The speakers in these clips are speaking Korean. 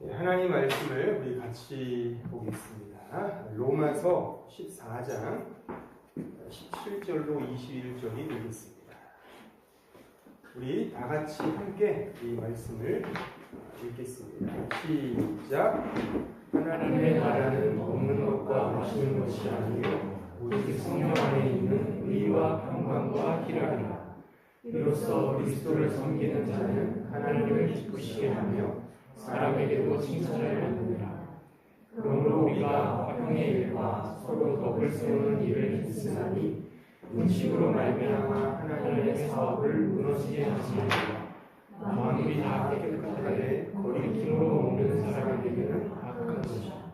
하나님 말씀을 우리 같이 보겠습니다. 로마서 14장 17절로 21절이 되겠습니다. 우리 다 같이 함께 이 말씀을 읽겠습니다. 시작. 하나님의 나라는 먹는 것과 마시는 것이 아니요 오직 성령 안에 있는 의와 평강과 희락이라. 이로써 그리스도를 섬기는 자는 하나님을 기쁘시게 하며 사람에게도 칭찬을 받느니라. 그러므로 우리가 화평의 일과 서로 덕을 세우는 일을 힘쓰나니 음식으로 말미암아 하나님의 사업을 무너지게 하지 말라. 만물이 다 깨끗하되 거리낌으로 먹는 사람에게는 악한 것이라.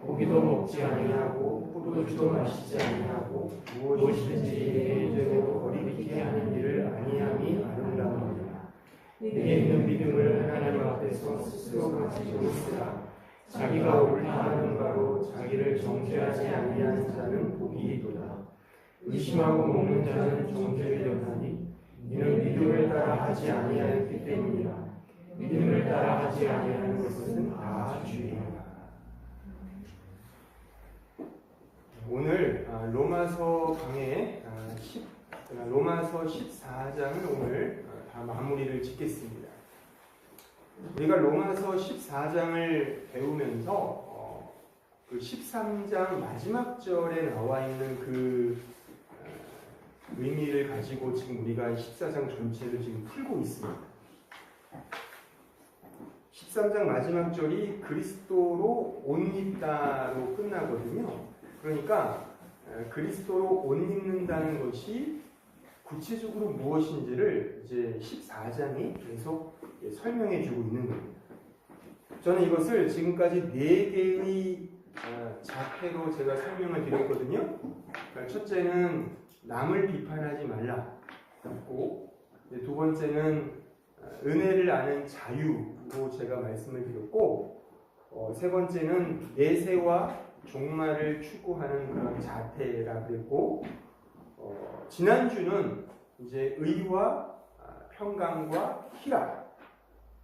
고기도 먹지 아니하고 포도주도 마시지 아니하고 무엇이든지 예외로 거리끼게 하는 일을 아니함이 아름다우니라. 내게 있는 믿음을 하나님 앞에서 스스로 가지고 있으라. 자기가 옳다 하는 바로 자기를 정죄하지 아니하는 자는 복이 있도다. 의심하고 먹는 자는 정죄를 당하니 이는 믿음을 따라 하지 아니하였기 때문이라. 믿음을 따라 하지 아니하는 것은 다 죄이라. 오늘 로마서 강의 로마서 14장을 오늘 다 마무리를 짓겠습니다. 우리가 로마서 14장을 배우면서 그 13장 마지막 절에 나와 있는 그 의미를 가지고 지금 우리가 14장 전체를 지금 풀고 있습니다. 13장 마지막 절이 그리스도로 옷 입다로 끝나거든요. 그러니까 그리스도로 옷 입는다는 것이 구체적으로 무엇인지를 이제 14장이 계속 설명해 주고 있는 겁니다. 저는 이것을 지금까지 4개의 자태로 제가 설명을 드렸거든요. 그러니까 첫째는 남을 비판하지 말라였고, 두 번째는 은혜를 아는 자유로 제가 말씀을 드렸고, 세 번째는 내세와 종말을 추구하는 그런 자태라 그랬고, 지난주는 이제 의와 평강과 희락,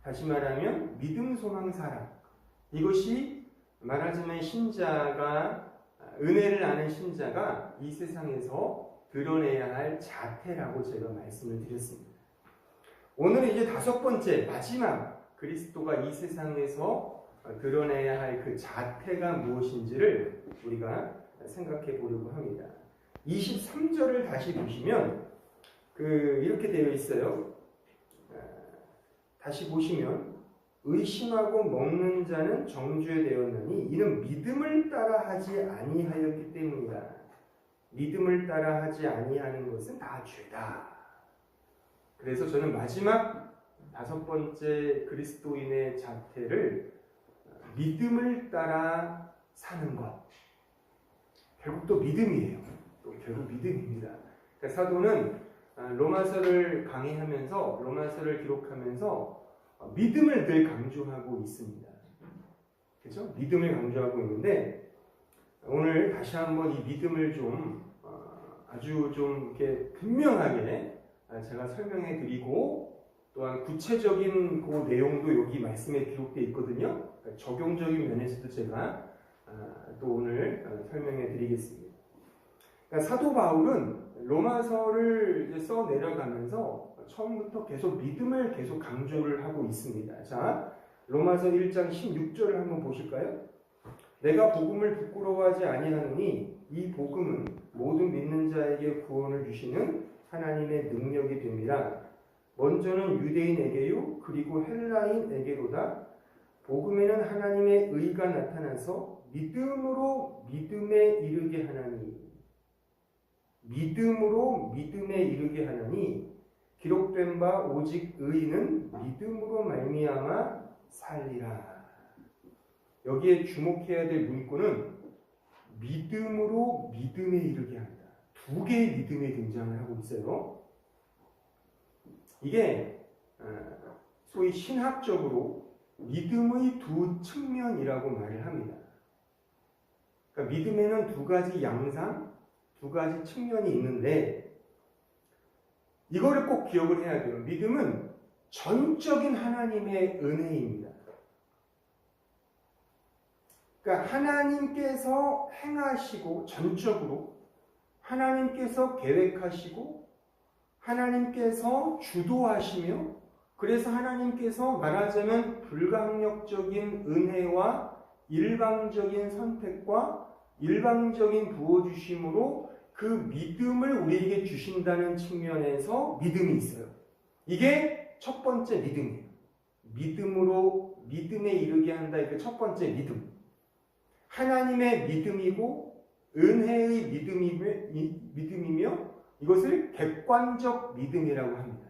다시 말하면 믿음, 소망, 사랑, 이것이 말하자면 신자가, 은혜를 아는 신자가 이 세상에서 드러내야 할 자태라고 제가 말씀을 드렸습니다. 오늘은 이제 5번째, 마지막 그리스도가 이 세상에서 드러내야 할 그 자태가 무엇인지를 우리가 생각해 보려고 합니다. 23절을 다시 보시면 이렇게 되어 있어요. 다시 보시면 의심하고 먹는 자는 정죄되었느니 이는 믿음을 따라 하지 아니하였기 때문이다. 믿음을 따라 하지 아니하는 것은 다 죄다. 그래서 저는 마지막 5번째 그리스도인의 자태를 믿음을 따라 사는 것, 결국 또 믿음이에요. 또 결국 믿음입니다. 그러니까 사도는 로마서를 강의하면서, 로마서를 기록하면서 믿음을 늘 강조하고 있습니다. 그렇죠? 믿음을 강조하고 있는데 오늘 다시 한번 이 믿음을 좀 아주 좀 이렇게 분명하게 제가 설명해 드리고, 또한 구체적인 그 내용도 여기 말씀에 기록되어 있거든요. 그러니까 적용적인 면에서도 제가 또 오늘 설명해 드리겠습니다. 그러니까 사도 바울은 로마서를 이제 써 내려가면서 처음부터 계속 믿음을 계속 강조를 하고 있습니다. 자, 로마서 1장 16절을 한번 보실까요? 내가 복음을 부끄러워하지 아니하노니 이 복음은 모든 믿는 자에게 구원을 주시는 하나님의 능력이 됩니다. 먼저는 유대인에게요 그리고 헬라인에게로다. 복음에는 하나님의 의가 나타나서 믿음으로 믿음에 이르게 하나니, 믿음으로 믿음에 이르게 하나니 기록된 바 오직 의인은 믿음으로 말미암아 살리라. 여기에 주목해야 될 문구는 믿음으로 믿음에 이르게 한다. 2개의 믿음이 등장을 하고 있어요. 이게 소위 신학적으로 믿음의 2 측면이라고 말을 합니다. 그러니까 믿음에는 2가지 양상, 2가지 측면이 있는데 이거를 꼭 기억을 해야 돼요. 믿음은 전적인 하나님의 은혜입니다. 그러니까 하나님께서 행하시고 전적으로 하나님께서 계획하시고 하나님께서 주도하시며 그래서 하나님께서 말하자면 불강력적인 은혜와 일방적인 선택과 일방적인 부어주심으로 그 믿음을 우리에게 주신다는 측면에서 믿음이 있어요. 이게 첫 번째 믿음이에요. 믿음으로 믿음에 이르게 한다. 이게 첫 번째 믿음. 하나님의 믿음이고 은혜의 믿음이며 이것을 객관적 믿음이라고 합니다.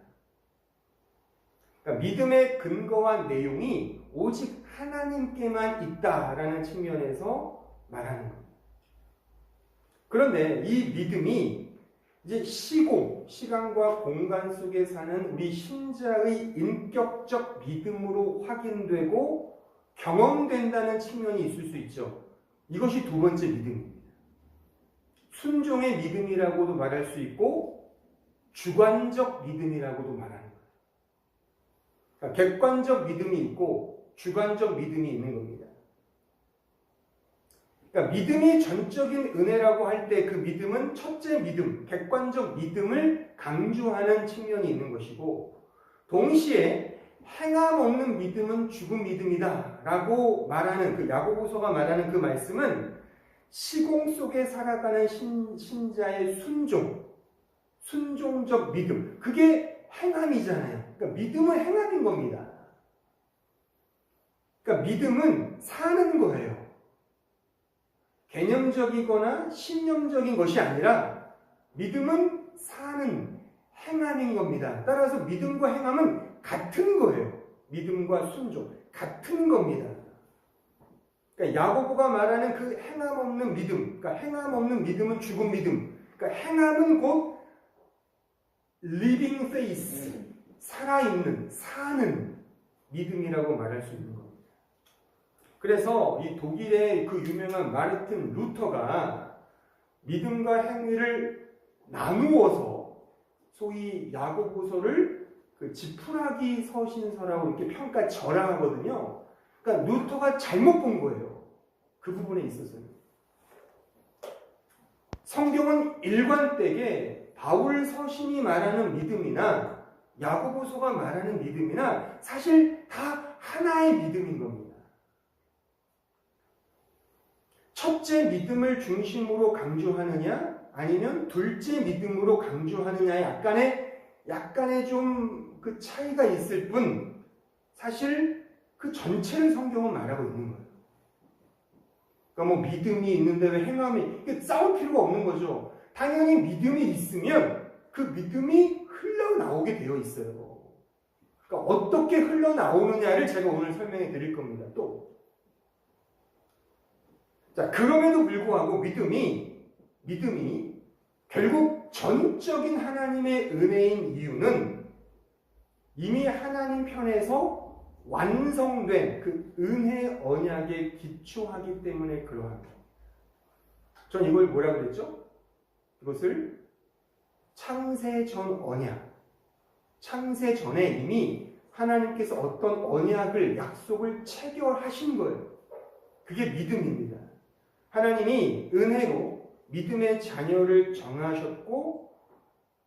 그러니까 믿음의 근거와 내용이 오직 하나님께만 있다라는 측면에서 말하는 겁니다. 그런데 이 믿음이 이제 시간과 공간 속에 사는 우리 신자의 인격적 믿음으로 확인되고 경험된다는 측면이 있을 수 있죠. 이것이 두 번째 믿음입니다. 순종의 믿음이라고도 말할 수 있고 주관적 믿음이라고도 말하는 거예요. 그러니까 객관적 믿음이 있고 주관적 믿음이 있는 겁니다. 그러니까 믿음이 전적인 은혜라고 할 때 그 믿음은 첫째 믿음, 객관적 믿음을 강조하는 측면이 있는 것이고 동시에 행함 없는 믿음은 죽은 믿음이다 라고 말하는 그 야고보서가 말하는 그 말씀은 시공 속에 살아가는 신자의 순종적 믿음, 그게 행함이잖아요. 그러니까 믿음은 행함인 겁니다. 그러니까 믿음은 사는 거예요. 개념적이거나 신념적인 것이 아니라 믿음은 사는 행함인 겁니다. 따라서 믿음과 행함은 같은 거예요. 믿음과 순종 같은 겁니다. 그러니까 야고보가 말하는 그 행함 없는 믿음, 그러니까 행함 없는 믿음은 죽은 믿음. 그러니까 행함은 곧 living faith, 살아있는, 사는 믿음이라고 말할 수 있는 겁니다. 그래서 이 독일의 그 유명한 마르틴 루터가 믿음과 행위를 나누어서 소위 야고보서를 그 지푸라기 서신서라고 이렇게 평가절하하거든요. 그러니까 루터가 잘못 본 거예요. 그 부분에 있어서는. 성경은 일관되게 바울 서신이 말하는 믿음이나 야고보서가 말하는 믿음이나 사실 다 하나의 믿음인 겁니다. 첫째 믿음을 중심으로 강조하느냐 아니면 둘째 믿음으로 강조하느냐의 약간의 좀 그 차이가 있을 뿐 사실 그 전체를 성경은 말하고 있는 거예요. 그러니까 뭐 믿음이 있는데 왜 행함이 싸울 필요가 없는 거죠. 당연히 믿음이 있으면 그 믿음이 흘러나오게 되어 있어요. 그러니까 어떻게 흘러나오느냐를 제가 오늘 설명해 드릴 겁니다. 또 자, 그럼에도 불구하고 믿음이 결국 전적인 하나님의 은혜인 이유는 이미 하나님 편에서 완성된 그 은혜 언약에 기초하기 때문에 그러합니다. 전 이걸 뭐라 그랬죠? 이것을 창세전 언약. 창세 전에 이미 하나님께서 어떤 언약을, 약속을 체결하신 거예요. 그게 믿음입니다. 하나님이 은혜로 믿음의 자녀를 정하셨고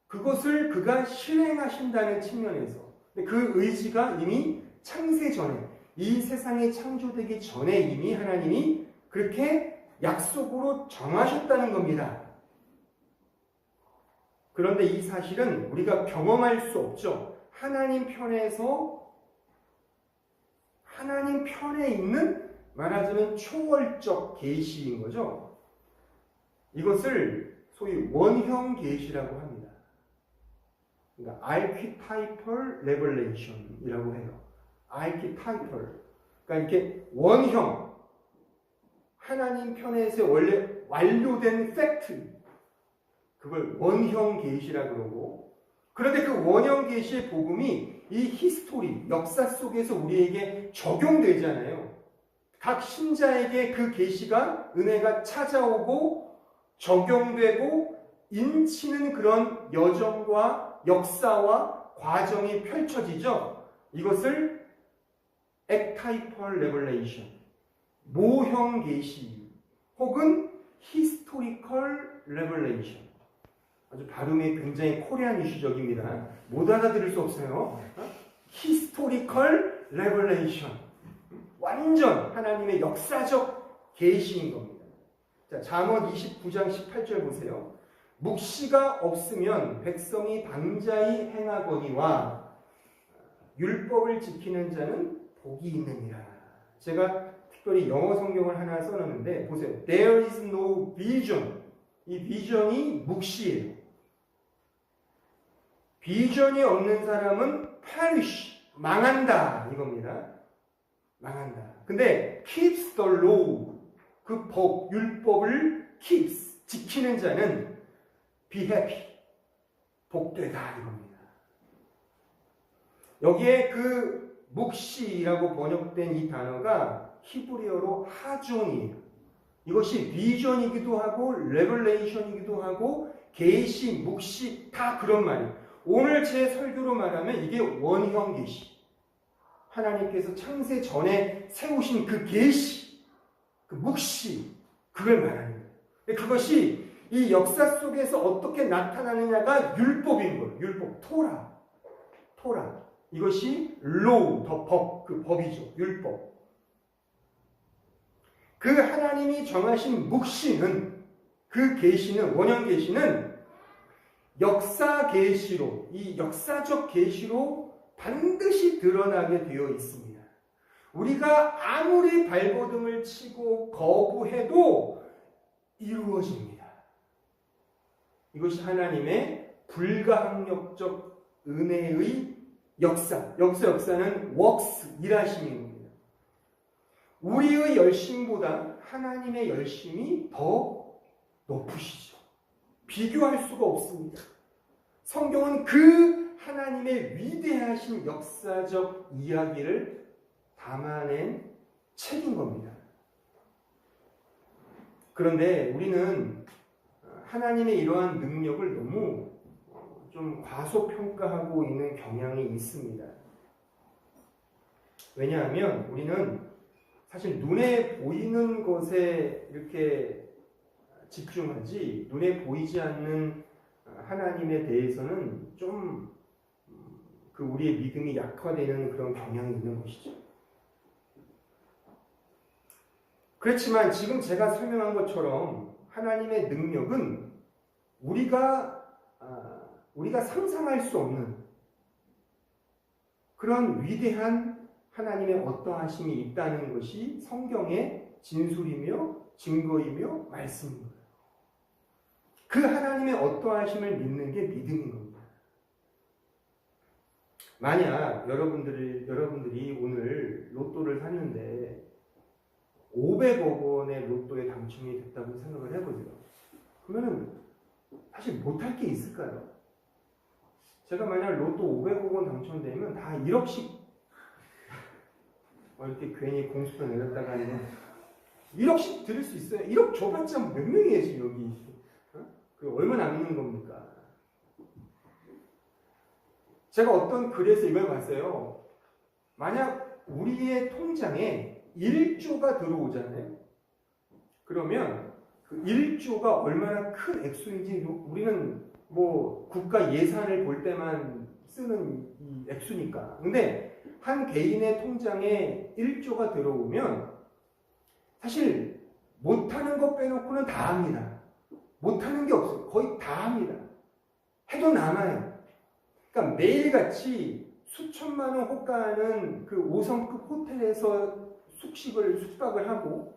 그것을 그가 실행하신다는 측면에서 그 의지가 이미 창세 전에 이 세상이 창조되기 전에 이미 하나님이 그렇게 약속으로 정하셨다는 겁니다. 그런데 이 사실은 우리가 경험할 수 없죠. 하나님 편에 있는 말하자면 초월적 계시인 거죠. 이것을 소위 원형 계시라고 합니다. 그러니까 archetypal revelation이라고 해요. archetypal. 그러니까 이렇게 원형, 하나님 편에서 원래 완료된 팩트, 그걸 원형 계시라고 그러고, 그런데 그 원형 계시의 복음이 이 히스토리, 역사 속에서 우리에게 적용되잖아요. 각 신자에게 그 계시가, 은혜가 찾아오고 적용되고 인치는 그런 여정과 역사와 과정이 펼쳐지죠. 이것을 archetypal revelation, 모형 계시 혹은 historical revelation. 아주 발음이 굉장히 코리안 이슈적입니다. 못 알아들을 수 없어요. historical revelation. 완전 하나님의 역사적 계시인 겁니다. 자, 잠언 29장 18절 보세요. 묵시가 없으면 백성이 방자히 행하거니와 율법을 지키는 자는 복이 있느니라. 제가 특별히 영어 성경을 하나 써놨는데 보세요. There is no vision. 이 비전이 묵시예요. 비전이 없는 사람은 perish, 망한다 이겁니다. 망한다. 근데 keeps the law, 그 법, 율법을 keeps, 지키는 자는 be happy, 복되다 이겁니다. 여기에 그 묵시라고 번역된 이 단어가 히브리어로 하존이에요. 이것이 비전이기도 하고 레벨레이션이기도 하고 계시, 묵시 다 그런 말이에요. 오늘 제 설교로 말하면 이게 원형 계시. 하나님께서 창세 전에 세우신 그 계시, 그 묵시, 그걸 말하는 거예요. 그것이 이 역사 속에서 어떻게 나타나느냐가 율법인 거예요. 율법, 토라. 이것이 law, 더 법, 그 법이죠. 율법. 그 하나님이 정하신 묵시는, 그 계시는, 원형 계시는 역사 계시로, 이 역사적 계시로 반드시 드러나게 되어 있습니다. 우리가 아무리 발버둥을 치고 거부해도 이루어집니다. 이것이 하나님의 불가항력적 은혜의 역사는 works, 일하심입니다. 우리의 열심보다 하나님의 열심이 더 높으시죠. 비교할 수가 없습니다. 성경은 그 하나님의 위대하신 역사적 이야기를 담아낸 책인 겁니다. 그런데 우리는 하나님의 이러한 능력을 너무 좀 과소평가하고 있는 경향이 있습니다. 왜냐하면 우리는 사실 눈에 보이는 것에 이렇게 집중하지 눈에 보이지 않는 하나님에 대해서는 좀 그 우리의 믿음이 약화되는 그런 경향이 있는 것이죠. 그렇지만 지금 제가 설명한 것처럼 하나님의 능력은 우리가 상상할 수 없는 그런 위대한 하나님의 어떠하심이 있다는 것이 성경의 진술이며 증거이며 말씀입니다. 그 하나님의 어떠하심을 믿는 게 믿음인 겁니다. 만약 여러분들이 오늘 로또를 샀는데 500억 원의 로또에 당첨이 됐다고 생각을 해보세요. 그러면은 사실 못할 게 있을까요? 제가 만약 로또 500억 원 당첨되면 다 1억씩 이렇게 괜히 공수표 내렸다가 하는 1억씩 드릴 수 있어요. 1억 줘봤자 몇 명이에요 여기. 그 얼마 남는 겁니까? 제가 어떤 글에서 이걸 봤어요. 만약 우리의 통장에 1조가 들어오잖아요. 그러면 그 1조가 얼마나 큰 액수인지 우리는 뭐 국가 예산을 볼 때만 쓰는 이 액수니까. 근데 한 개인의 통장에 1조가 들어오면 사실 못하는 것 빼놓고는 다 합니다. 못하는 게 없어요. 거의 다 합니다. 해도 남아요. 그러니까 매일같이 수천만 원 호가하는 그 5성급 호텔에서 숙박을 하고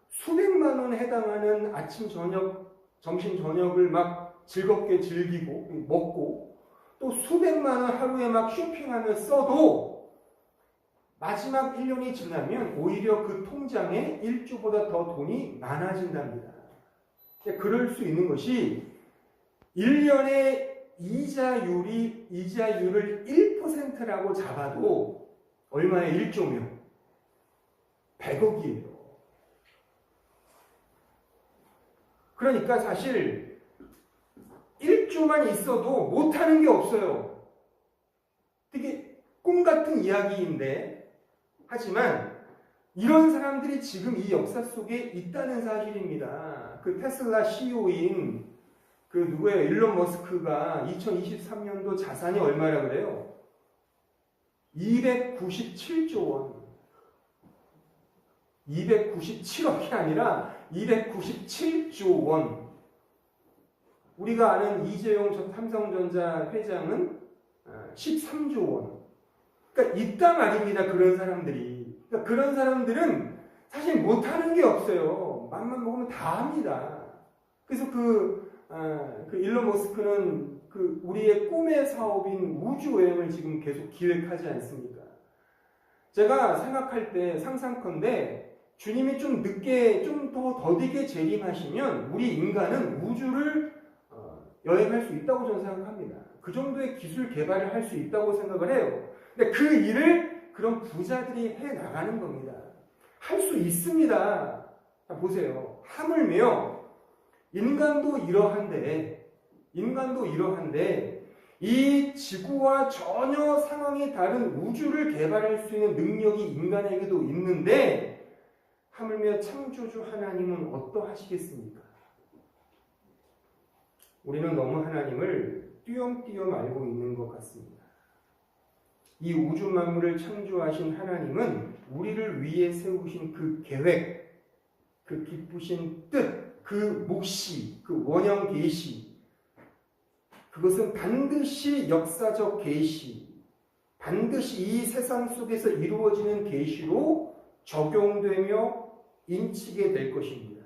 수백만 원에 해당하는 아침, 저녁, 점심, 저녁을 막 즐겁게 즐기고 먹고 또 수백만 원 하루에 막 쇼핑하며 써도 마지막 1년이 지나면 오히려 그 통장에 1조보다 더 돈이 많아진답니다. 그럴 수 있는 것이 1년에 이자율을 1%라고 잡아도 얼마에 1조면 100억이에요. 그러니까 사실 1조만 있어도 못하는 게 없어요. 되게 꿈 같은 이야기인데 하지만 이런 사람들이 지금 이 역사 속에 있다는 사실입니다. 그 테슬라 CEO인 그 누구예요? 일론 머스크가 2023년도 자산이 얼마라 그래요? 297조 원. 297억이 아니라 297조 원. 우리가 아는 이재용 전 삼성전자 회장은 13조 원. 그러니까 있다 말입니다. 그런 사람들이. 그러니까 그런 사람들은 사실 못하는 게 없어요. 맘만 먹으면 다 합니다. 그래서 그 일론 머스크는 그 우리의 꿈의 사업인 우주 여행을 지금 계속 기획하지 않습니까? 제가 생각할 때 상상컨대 주님이 좀 늦게, 좀 더 더디게 재림하시면 우리 인간은 우주를 여행할 수 있다고 저는 생각합니다. 그 정도의 기술 개발을 할 수 있다고 생각을 해요. 근데 그 일을 그런 부자들이 해 나가는 겁니다. 할 수 있습니다. 자, 보세요. 하물며 인간도 이러한데 이 지구와 전혀 상황이 다른 우주를 개발할 수 있는 능력이 인간에게도 있는데 하물며 창조주 하나님은 어떠하시겠습니까? 우리는 너무 하나님을 띄엄띄엄 알고 있는 것 같습니다. 이 우주 만물을 창조하신 하나님은 우리를 위해 세우신 그 계획, 그 기쁘신 뜻, 그 묵시, 그 원형 계시, 그것은 반드시 역사적 계시, 반드시 이 세상 속에서 이루어지는 계시로 적용되며 인치게 될 것입니다.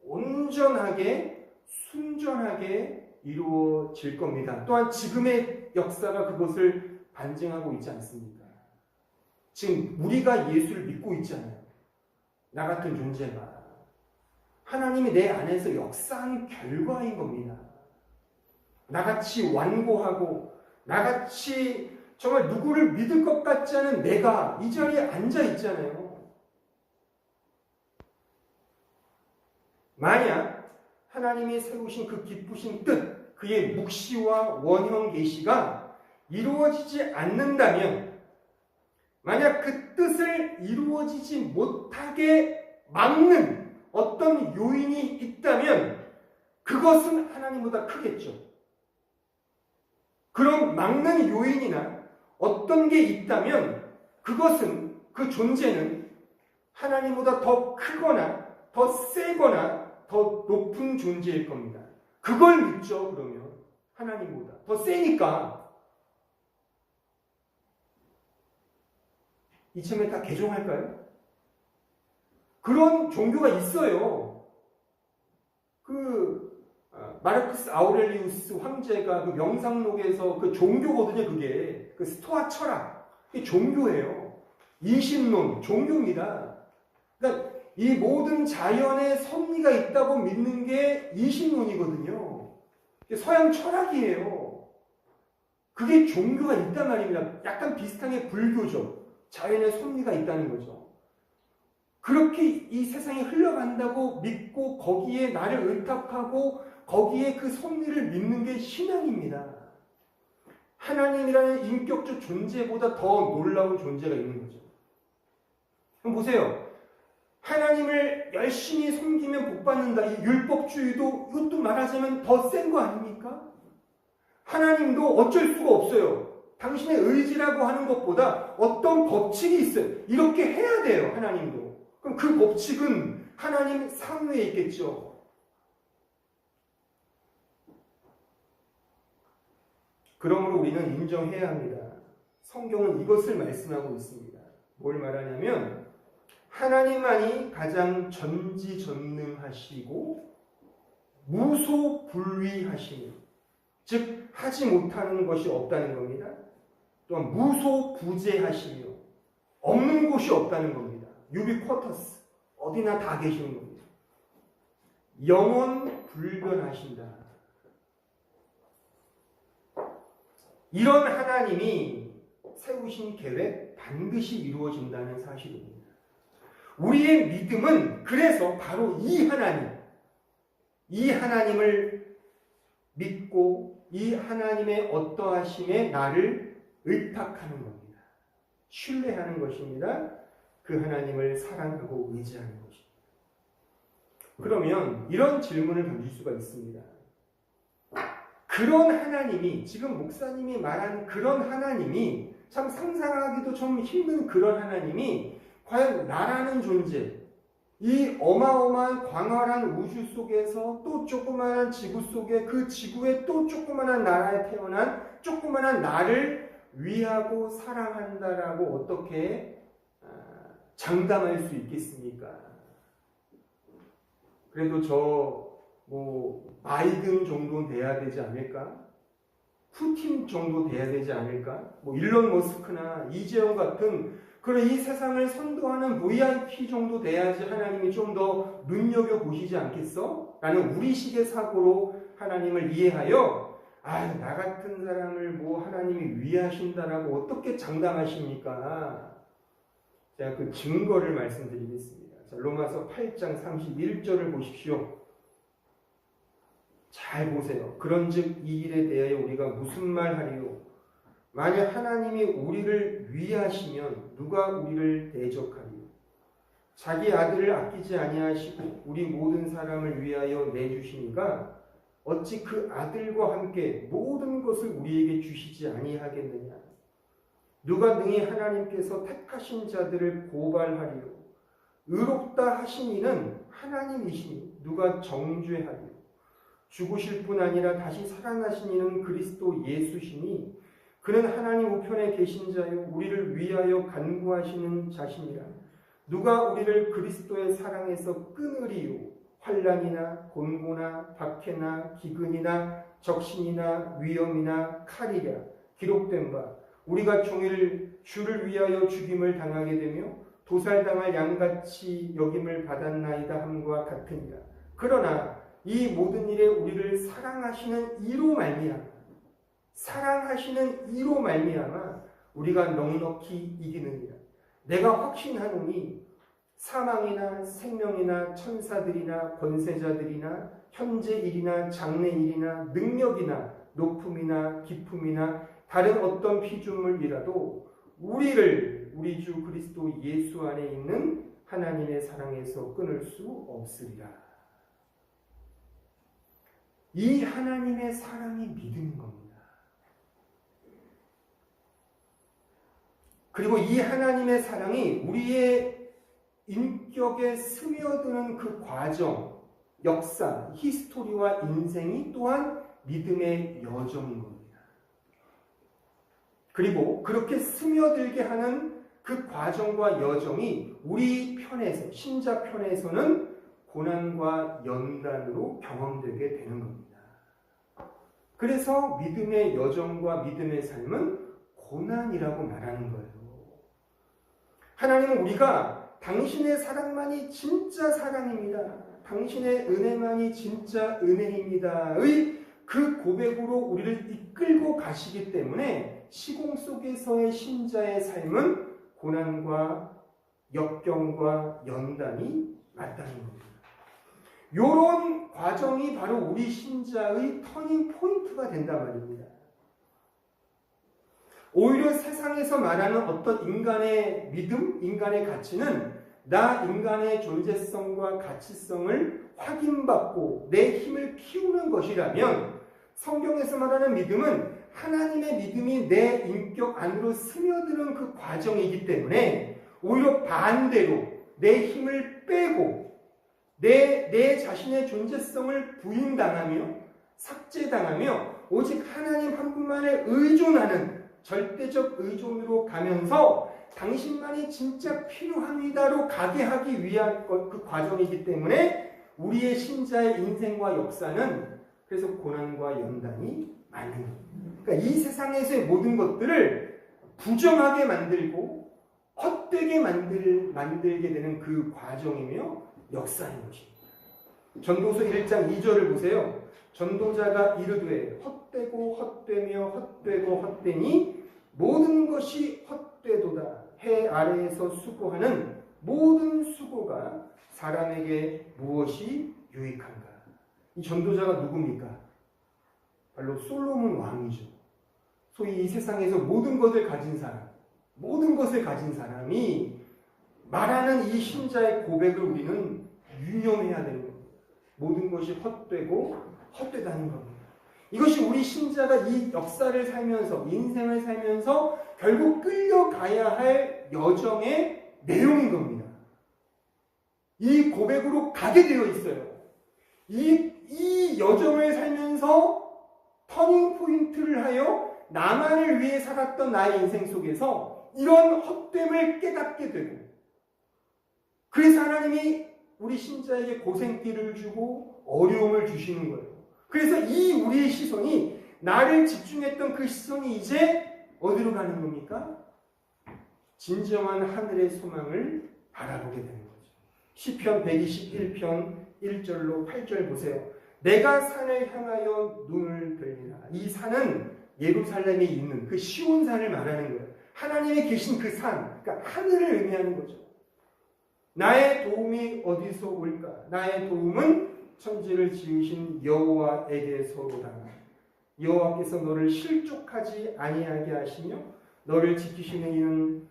온전하게, 순전하게 이루어질 겁니다. 또한 지금의 역사가 그것을 반증하고 있지 않습니까? 지금 우리가 예수를 믿고 있잖아요. 나 같은 존재가. 하나님이 내 안에서 역사하는 결과인 겁니다. 나같이 완고하고 나같이 정말 누구를 믿을 것 같지 않은 내가 이 자리에 앉아 있잖아요. 만약 하나님이 세우신 그 기쁘신 뜻, 그의 묵시와 원형 계시가 이루어지지 않는다면, 만약 그 뜻을 이루어지지 못하게 막는 어떤 요인이 있다면 그것은 하나님보다 크겠죠. 그런 막는 요인이나 어떤 게 있다면 그것은, 그 존재는 하나님보다 더 크거나 더 세거나 더 높은 존재일 겁니다. 그걸 믿죠. 그러면 하나님보다 더 세니까. 이참에 다 개종할까요? 그런 종교가 있어요. 마르쿠스 아우렐리우스 황제가 그 명상록에서 그 종교거든요. 그게 그 스토아 철학, 이게 종교예요. 이신론, 종교입니다. 그러니까 이 모든 자연의 섭리가 있다고 믿는 게 이신론이거든요. 서양 철학이에요. 그게 종교가 있단 말입니다. 약간 비슷한 게 불교죠. 자연의 섭리가 있다는 거죠. 그렇게 이 세상이 흘러간다고 믿고 거기에 나를 의탁하고 거기에 그 섭리를 믿는 게 신앙입니다. 하나님이라는 인격적 존재보다 더 놀라운 존재가 있는 거죠. 그럼 보세요. 하나님을 열심히 섬기면 복받는다. 이 율법주의도 이것도 말하자면 더 센 거 아닙니까? 하나님도 어쩔 수가 없어요. 당신의 의지라고 하는 것보다 어떤 법칙이 있어요. 이렇게 해야 돼요. 하나님도. 그럼 그 법칙은 하나님 상위에 있겠죠. 그러므로 우리는 인정해야 합니다. 성경은 이것을 말씀하고 있습니다. 뭘 말하냐면 하나님만이 가장 전지전능하시고 무소불위하시니, 즉 하지 못하는 것이 없다는 겁니다. 또한 무소부재하시며 없는 곳이 없다는 겁니다. 유비쿼터스, 어디나 다 계시는 겁니다. 영원불변하신다. 이런 하나님이 세우신 계획 반드시 이루어진다는 사실입니다. 우리의 믿음은 그래서 바로 이 하나님을 믿고 이 하나님의 어떠하심에 나를 의탁하는 겁니다. 신뢰하는 것입니다. 그 하나님을 사랑하고 의지하는 것입니다. 그러면 이런 질문을 던질 수가 있습니다. 그런 하나님이, 지금 목사님이 말한 그런 하나님이, 참 상상하기도 좀 힘든 그런 하나님이 과연 나라는 존재, 이 어마어마한 광활한 우주 속에서 또 조그마한 지구 속에, 그 지구에 또 조그마한 나라에 태어난 조그마한 나를 위하고 사랑한다라고 어떻게 장담할 수 있겠습니까? 그래도 바이든 정도 돼야 되지 않을까? 푸틴 정도 돼야 되지 않을까? 일론 머스크나 이재용 같은 그런 이 세상을 선도하는 VIP 정도 돼야지 하나님이 좀 더 눈여겨보시지 않겠어? 라는 우리식의 사고로 하나님을 이해하여 나 같은 사람을 하나님이 위하신다라고 어떻게 장담하십니까? 제가 그 증거를 말씀드리겠습니다. 자, 로마서 8장 31절을 보십시오. 잘 보세요. 그런즉 이 일에 대하여 우리가 무슨 말하리요? 만약 하나님이 우리를 위하시면 누가 우리를 대적하리요? 자기 아들을 아끼지 아니하시고 우리 모든 사람을 위하여 내주시니가 어찌 그 아들과 함께 모든 것을 우리에게 주시지 아니하겠느냐? 누가 능히 하나님께서 택하신 자들을 고발하리요? 의롭다 하신 이는 하나님이시니 누가 정죄하리요? 죽으실 뿐 아니라 다시 살아나신 이는 그리스도 예수시니 그는 하나님 우편에 계신 자요 우리를 위하여 간구하시는 자신이라. 누가 우리를 그리스도의 사랑에서 끊으리요? 환난이나 곤고나 박해나 기근이나 적신이나 위험이나 칼이랴. 기록된 바 우리가 종일 주를 위하여 죽임을 당하게 되며 도살당할 양같이 여김을 받았나이다 함과 같으니라. 그러나 이 모든 일에 우리를 사랑하시는 이로 말미암아 우리가 넉넉히 이기느니라. 내가 확신하노니 사망이나 생명이나 천사들이나 권세자들이나 현재 일이나 장래 일이나 능력이나 높음이나 깊음이나 다른 어떤 피조물이라도 우리를 우리 주 그리스도 예수 안에 있는 하나님의 사랑에서 끊을 수 없으리라. 이 하나님의 사랑이 믿음인 겁니다. 그리고 이 하나님의 사랑이 우리의 인격에 스며드는 그 과정, 역사, 히스토리와 인생이 또한 믿음의 여정인 겁니다. 그리고 그렇게 스며들게 하는 그 과정과 여정이 우리 편에서, 신자 편에서는 고난과 연단으로 경험되게 되는 겁니다. 그래서 믿음의 여정과 믿음의 삶은 고난이라고 말하는 거예요. 하나님은 우리가 당신의 사랑만이 진짜 사랑입니다. 당신의 은혜만이 진짜 은혜입니다의 그 고백으로 우리를 이끌고 가시기 때문에 시공 속에서의 신자의 삶은 고난과 역경과 연단이 맞다는 겁니다. 이런 과정이 바로 우리 신자의 터닝 포인트가 된단 말입니다. 오히려 세상에서 말하는 어떤 인간의 믿음, 인간의 가치는 나 인간의 존재성과 가치성을 확인받고 내 힘을 키우는 것이라면 성경에서 말하는 믿음은 하나님의 믿음이 내 인격 안으로 스며드는 그 과정이기 때문에 오히려 반대로 내 힘을 빼고 내 자신의 존재성을 부인당하며 삭제당하며 오직 하나님 한 분만에 의존하는 절대적 의존으로 가면서 당신만이 진짜 필요합니다로 가게 하기 위한 그 과정이기 때문에 우리의 신자의 인생과 역사는 그래서 고난과 연단이 많은 겁니다. 그러니까 이 세상에서의 모든 것들을 부정하게 만들고 헛되게 만들게 되는 그 과정이며 역사인 것입니다. 전도서 1장 2절을 보세요. 전도자가 이르되 헛되고 헛되며 헛되고 헛되니 모든 것이 헛되도다. 해 아래에서 수고하는 모든 수고가 사람에게 무엇이 유익한가? 이 전도자가 누굽니까? 바로 솔로몬 왕이죠. 소위 이 세상에서 모든 것을 가진 사람이 말하는 이 신자의 고백을 우리는 유념해야 되는 겁니다. 모든 것이 헛되고 헛되다는 겁니다. 이것이 우리 신자가 이 역사를 살면서, 인생을 살면서 결국 끌려가야 할 여정의 내용인 겁니다. 이 고백으로 가게 되어 있어요. 이 여정을 살면서 터닝 포인트를 하여 나만을 위해 살았던 나의 인생 속에서 이런 헛됨을 깨닫게 되고, 그래서 하나님이 우리 신자에게 고생길을 주고 어려움을 주시는 거예요. 그래서 이 우리의 시선이, 나를 집중했던 그 시선이 이제 어디로 가는 겁니까? 진정한 하늘의 소망을 바라보게 되는 거죠. 시편 121편 1절로 8절 보세요. 내가 산을 향하여 눈을 들리라. 이 산은 예루살렘에 있는 그 시온 산을 말하는 거예요. 하나님이 계신 그 산, 그러니까 하늘을 의미하는 거죠. 나의 도움이 어디서 올까? 나의 도움은 천지를 지으신 여호와에게서로다. 여호와께서 너를 실족하지 아니하게 하시며 너를 지키시는 이는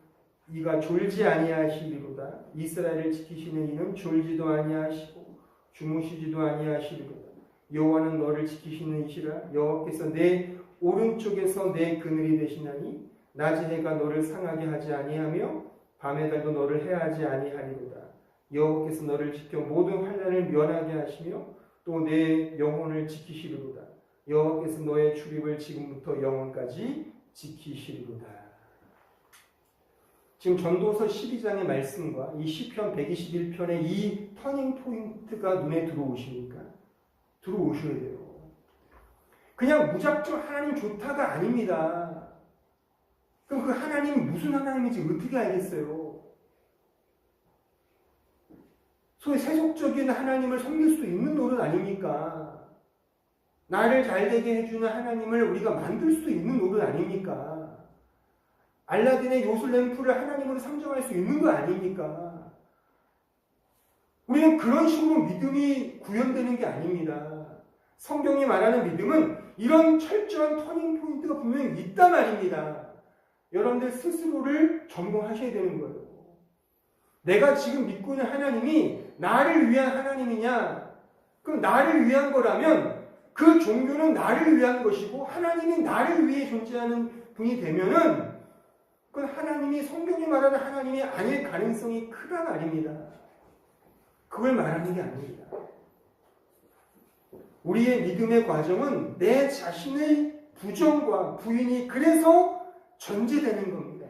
이가 졸지 아니하시리로다. 이스라엘을 지키시는 이는 졸지도 아니하시고 주무시지도 아니하시리로다. 여호와는 너를 지키시는 이시라. 여호와께서 내 오른쪽에서 내 그늘이 되시나니 낮의 해가 너를 상하게 하지 아니하며 밤의 달도 너를 해하지 아니하리로다. 여호와께서 너를 지켜 모든 환난을 면하게 하시며 또 내 영혼을 지키시리로다. 여호와께서 너의 출입을 지금부터 영원까지 지키시리로다. 지금 전도서 12장의 말씀과 이 시편 121편의 이 터닝 포인트가 눈에 들어오십니까? 들어오셔야 돼요. 그냥 무작정 하나님 좋다가 아닙니다. 그럼 그 하나님이 무슨 하나님인지 어떻게 알겠어요? 소위 세속적인 하나님을 섬길 수 있는 노릇 아닙니까? 나를 잘되게 해주는 하나님을 우리가 만들 수 있는 노릇 아닙니까? 알라딘의 요술 램프를 하나님으로 상정할 수 있는 거 아닙니까? 우리는 그런 식으로 믿음이 구현되는 게 아닙니다. 성경이 말하는 믿음은 이런 철저한 터닝 포인트가 분명히 있단 말입니다. 여러분들 스스로를 점검하셔야 되는 거예요. 내가 지금 믿고 있는 하나님이 나를 위한 하나님이냐? 그럼 나를 위한 거라면 그 종교는 나를 위한 것이고 하나님이 나를 위해 존재하는 분이 되면은 그건 하나님이, 성경이 말하는 하나님이 아닐 가능성이 크단 말입니다. 그걸 말하는 게 아닙니다. 우리의 믿음의 과정은 내 자신의 부정과 부인이 그래서 전제되는 겁니다.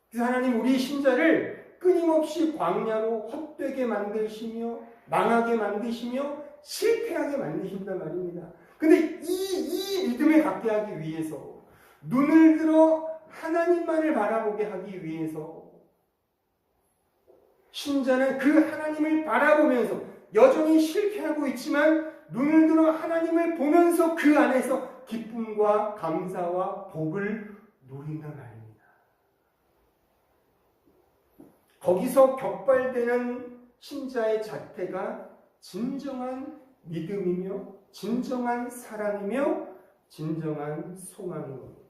그래서 하나님 우리 신자를 끊임없이 광야로 헛되게 만드시며 망하게 만드시며 실패하게 만드신단 말입니다. 근데 이 믿음을 갖게 하기 위해서, 눈을 들어 하나님만을 바라보게 하기 위해서 신자는 그 하나님을 바라보면서 여전히 실패하고 있지만 눈을 들어 하나님을 보면서 그 안에서 기쁨과 감사와 복을 누린단 말입니다. 거기서 격발되는 신자의 자태가 진정한 믿음이며 진정한 사랑이며 진정한 소망인 겁니다.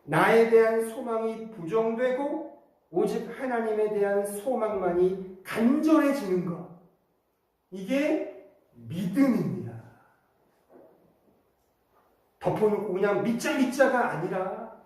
나에 대한 소망이 부정되고 오직 하나님에 대한 소망만이 간절해지는 것, 이게 믿음입니다. 덮어놓고 그냥 믿자가 아니라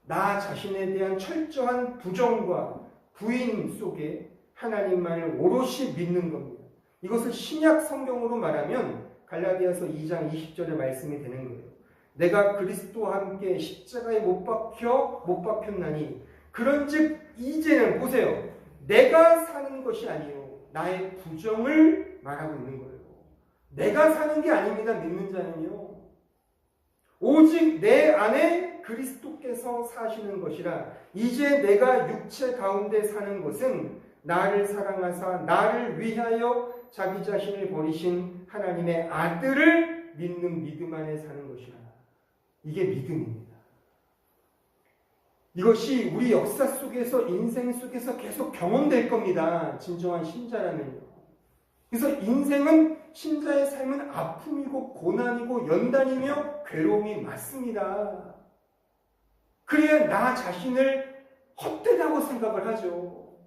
나 자신에 대한 철저한 부정과 부인 속에 하나님만을 오롯이 믿는 겁니다. 이것을 신약 성경으로 말하면 갈라디아서 2장 20절의 말씀이 되는 거예요. 내가 그리스도와 함께 십자가에 못 박혔나니 그런즉 이제는, 보세요, 내가 사는 것이 아니요 나의 부정을 말하고 있는 거예요. 내가 사는 게 아닙니다. 믿는 자는요, 오직 내 안에 그리스도께서 사시는 것이라. 이제 내가 육체 가운데 사는 것은 나를 사랑하사 나를 위하여 자기 자신을 버리신 하나님의 아들을 믿는 믿음 안에 사는 것이라. 이게 믿음입니다. 이것이 우리 역사 속에서, 인생 속에서 계속 경험될 겁니다. 진정한 신자라면요. 그래서 인생은, 신자의 삶은 아픔이고 고난이고 연단이며 괴로움이 맞습니다. 그래야 나 자신을 헛되다고 생각을 하죠.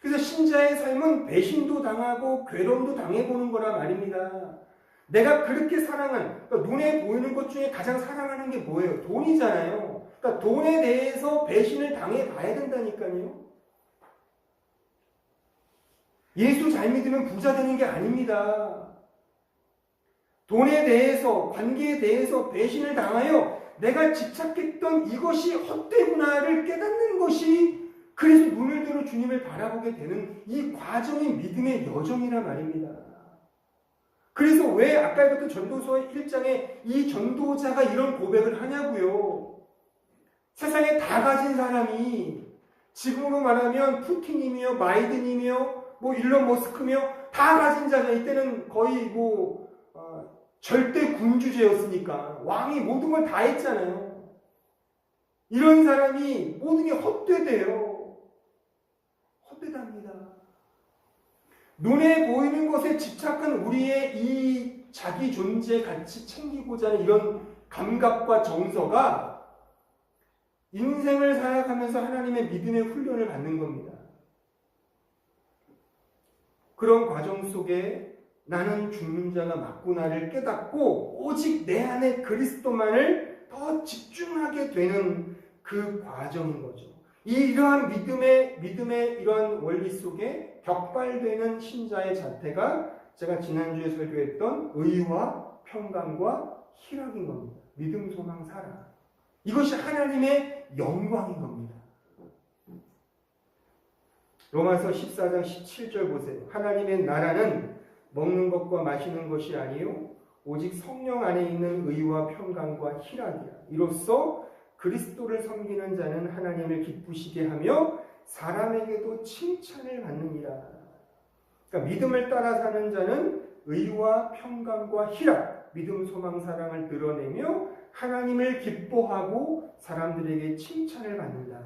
그래서 신자의 삶은 배신도 당하고 괴로움도 당해보는 거란 말입니다. 내가 그렇게 사랑하는, 그러니까 눈에 보이는 것 중에 가장 사랑하는 게 뭐예요? 돈이잖아요. 그러니까 돈에 대해서 배신을 당해봐야 된다니까요. 예수 잘 믿으면 부자 되는 게 아닙니다. 돈에 대해서, 관계에 대해서 배신을 당하여 내가 집착했던 이것이 헛되구나를 깨닫는 것이, 그래서 눈을 들어 주님을 바라보게 되는 이 과정이 믿음의 여정이란 말입니다. 그래서 왜 아까부터 전도서 1장에 이 전도자가 이런 고백을 하냐고요. 세상에 다 가진 사람이, 지금으로 말하면 푸틴이며 바이든이며 뭐 일론 머스크며 다 가진 자가, 이때는 거의 절대 군주제였으니까 왕이 모든 걸 다 했잖아요. 이런 사람이 모든 게 헛되대요. 헛되답니다. 눈에 보이는 것에 집착한 우리의 이 자기 존재 가치 챙기고자 하는 이런 감각과 정서가 인생을 살아가면서 하나님의 믿음의 훈련을 받는 겁니다. 그런 과정 속에 나는 죽는 자가 맞구나를 깨닫고 오직 내 안에 그리스도만을 더 집중하게 되는 그 과정인 거죠. 이러한 믿음의 이러한 원리 속에 격발되는 신자의 자태가 제가 지난주에 설교했던 의와 평강과 희락인 겁니다. 믿음, 소망, 사랑. 이것이 하나님의 영광인 겁니다. 로마서 14장 17절 보세요. 하나님의 나라는 먹는 것과 마시는 것이 아니요 오직 성령 안에 있는 의와 평강과 희락이라. 이로써 그리스도를 섬기는 자는 하나님을 기쁘시게 하며 사람에게도 칭찬을 받느니라. 그러니까 믿음을 따라 사는 자는 의와 평강과 희락, 믿음, 소망, 사랑을 드러내며 하나님을 기뻐하고 사람들에게 칭찬을 받는다.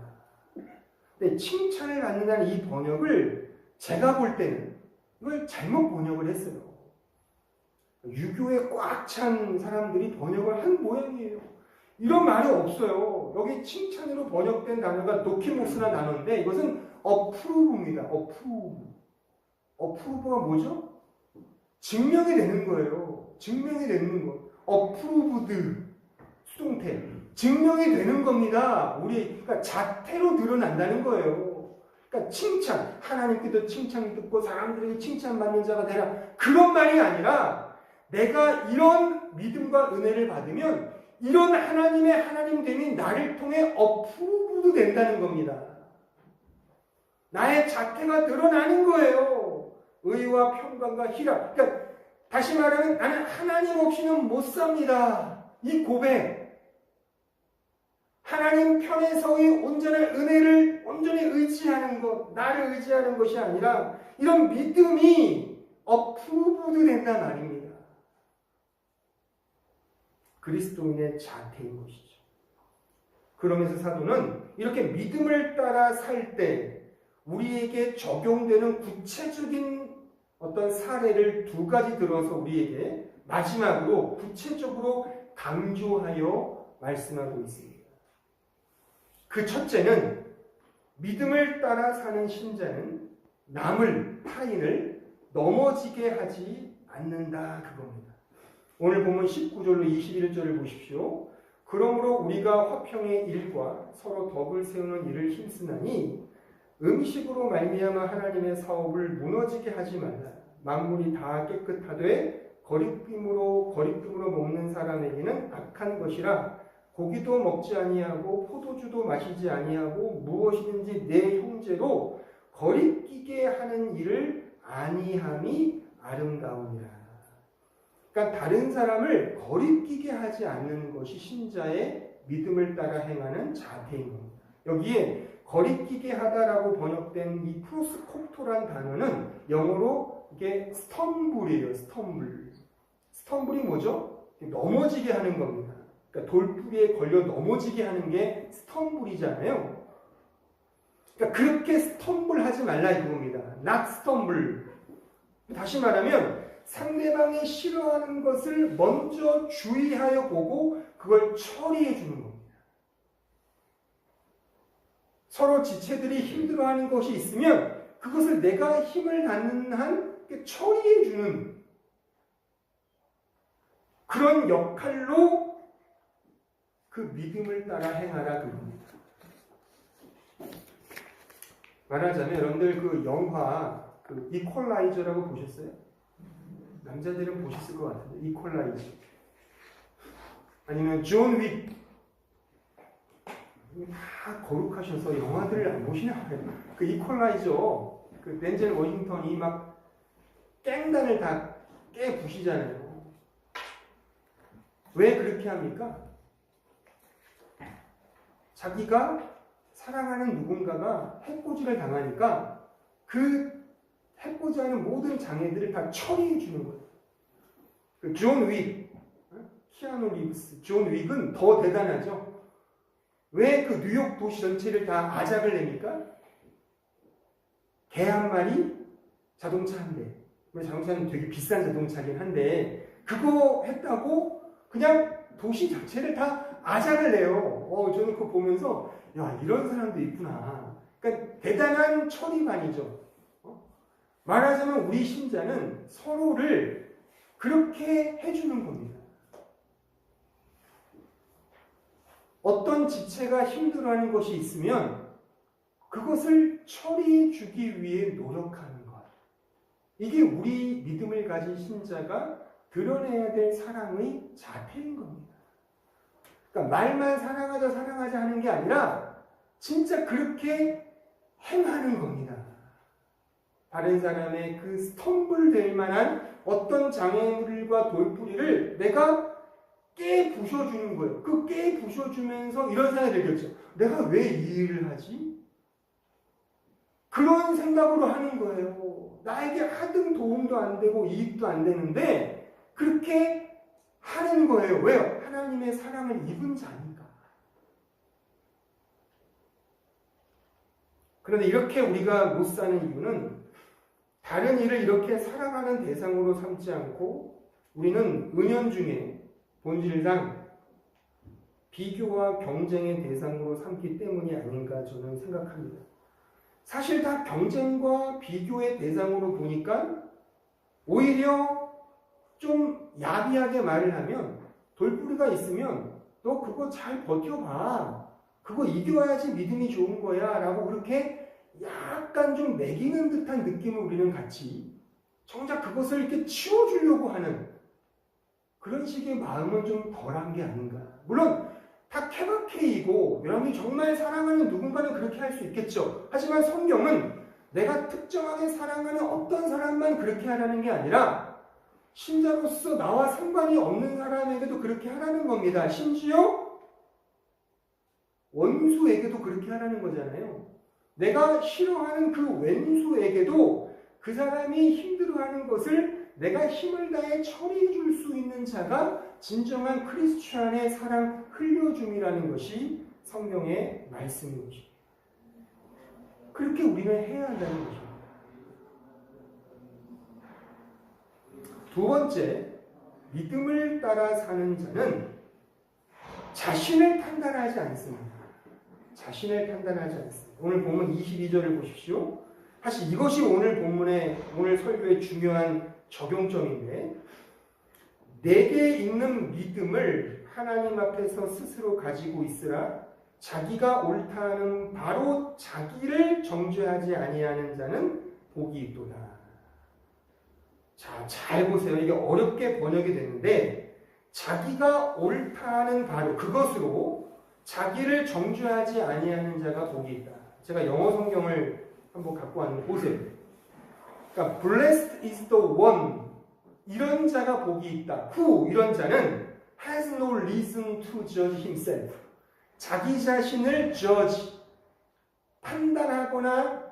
근데 칭찬을 받는다는 이 번역을 제가 볼 때는 이걸 잘못 번역을 했어요. 유교에 꽉 찬 사람들이 번역을 한 모양이에요. 이런 말이 없어요. 여기 칭찬으로 번역된 단어가 노키모스라는 단어인데 이것은 approve입니다. approve가 뭐죠? 증명이 되는 거예요. 증명이 되는 거. approved 수동태. 증명이 되는 겁니다. 그러니까 자태로 드러난다는 거예요. 그러니까 칭찬, 하나님께도 칭찬 듣고 사람들에게 칭찬받는 자가 되라. 그런 말이 아니라 내가 이런 믿음과 은혜를 받으면 이런 하나님의 하나님됨이 나를 통해 어프로브도 된다는 겁니다. 나의 자태가 드러나는 거예요. 의와 평강과 희락. 그러니까 다시 말하면 나는 하나님 없이는 못 삽니다. 이 고백. 하나님 편에 서의 온전한 은혜를 온전히 의지하는 것, 나를 의지하는 것이 아니라 이런 믿음이 어프로브도 된단 말입니다. 그리스도인의 자태인 것이죠. 그러면서 사도는 이렇게 믿음을 따라 살 때 우리에게 적용되는 구체적인 어떤 사례를 두 가지 들어서 우리에게 마지막으로 구체적으로 강조하여 말씀하고 있습니다. 그 첫째는 믿음을 따라 사는 신자는 남을, 타인을 넘어지게 하지 않는다 그겁니다. 오늘 보면 19절로 21절을 보십시오. 그러므로 우리가 화평의 일과 서로 덕을 세우는 일을 힘쓰나니 음식으로 말미암아 하나님의 사업을 무너지게 하지 말라. 만물이 다 깨끗하되 거리낌으로 먹는 사람에게는 악한 것이라. 고기도 먹지 아니하고 포도주도 마시지 아니하고 무엇이든지 내 형제로 거리끼게 하는 일을 아니함이 아름다우니라. 그러니까 다른 사람을 거리끼게 하지 않는 것이 신자의 믿음을 따라 행하는 자태인 겁니다. 여기에 거리끼게 하다라고 번역된 이 프로스콥토란 단어는 영어로 이게 스텀블이에요. 스텀블이 뭐죠? 넘어지게 하는 겁니다. 그러니까 돌뿌리에 걸려 넘어지게 하는 게 스텀블이잖아요. 그러니까 그렇게 스텀블하지 말라 이겁니다. not stumble. 다시 말하면 상대방이 싫어하는 것을 먼저 주의하여 보고 그걸 처리해 주는 겁니다. 서로 지체들이 힘들어하는 것이 있으면 그것을 내가 힘을 닿는 한 처리해주는 그런 역할로 그 믿음을 따라 행하라 그럽니다. 말하자면 여러분들 그 영화 그 이퀄라이저라고 보셨어요? 남자들은 보셨을 것 같은데 이퀄라이저 아니면 존 윅 다 거룩하셔서 영화들을 안 보시나 봐요. 그 이퀄라이저 그 덴젤 워싱턴이 막 깽단을 다 깨부시잖아요. 왜 그렇게 합니까? 자기가 사랑하는 누군가가 해코지를 당하니까 그 해코지하는 모든 장애들을 다 처리해 주는 거예요. 그 존 윅, 키아누 리브스, 존 윅은 더 대단하죠. 왜 그 뉴욕 도시 전체를 다 아작을 냅니까? 개 한 마리, 자동차 한 대. 자동차는 되게 비싼 자동차긴 한데 그거 했다고 그냥 도시 자체를 다 아작을 내요. 저는 그거 보면서 야 이런 사람도 있구나. 그러니까 대단한 처리반이죠. 말하자면 우리 신자는 서로를 그렇게 해주는 겁니다. 어떤 지체가 힘들어하는 것이 있으면 그것을 처리해 주기 위해 노력하는 것. 이게 우리 믿음을 가진 신자가 드러내야 될 사랑의 자태인 겁니다. 그러니까 말만 사랑하자 사랑하자 하는 게 아니라 진짜 그렇게 행하는 겁니다. 다른 사람의 그 스텀블 될 만한 어떤 장애물과 돌부리를 내가 깨부셔주는 거예요. 그 깨부셔주면서 이런 생각이 들겠죠. 내가 왜 이 일을 하지? 그런 생각으로 하는 거예요. 나에게 하등 도움도 안 되고 이익도 안 되는데 그렇게 하는 거예요. 왜요? 하나님의 사랑을 입은 자니까. 그런데 이렇게 우리가 못 사는 이유는 다른 일을 이렇게 사랑하는 대상으로 삼지 않고 우리는 은연중에 본질상 비교와 경쟁의 대상으로 삼기 때문이 아닌가 저는 생각합니다. 사실 다 경쟁과 비교의 대상으로 보니까 오히려 좀 야비하게 말을 하면 돌부리가 있으면 너 그거 잘 버텨봐. 그거 이겨야지 믿음이 좋은 거야 라고 그렇게 약간 좀 매기는 듯한 느낌을 우리는 같이 정작 그것을 이렇게 치워주려고 하는 그런 식의 마음은 좀 덜한 게 아닌가. 물론 다 케바케이고 여러분이 정말 사랑하는 누군가는 그렇게 할 수 있겠죠. 하지만 성경은 내가 특정하게 사랑하는 어떤 사람만 그렇게 하라는 게 아니라 신자로서 나와 상관이 없는 사람에게도 그렇게 하라는 겁니다. 심지어 원수에게도 그렇게 하라는 거잖아요. 내가 싫어하는 그 왼수에게도 그 사람이 힘들어하는 것을 내가 힘을 다해 처리해 줄 수 있는 자가 진정한 크리스찬의 사랑 흘려줌이라는 것이 성경의 말씀인 것입니다. 그렇게 우리는 해야 한다는 것입니다. 두 번째, 믿음을 따라 사는 자는 자신을 판단하지 않습니다. 자신을 판단하지 않습니다. 오늘 본문 22절을 보십시오. 사실 이것이 오늘 본문의 오늘 설교의 중요한 적용점인데 내게 있는 믿음을 하나님 앞에서 스스로 가지고 있으라. 자기가 옳다는 바로 자기를 정죄하지 아니하는 자는 복이 있도다. 자, 잘 보세요. 이게 어렵게 번역이 되는데 자기가 옳다는 바로 그것으로 자기를 정죄하지 아니하는 자가 복이 있다. 제가 영어 성경을 한번 갖고 왔는데 보세요. 그러니까 blessed is the one 이런 자가 복이 있다. who 이런 자는 has no reason to judge himself. 자기 자신을 judge 판단하거나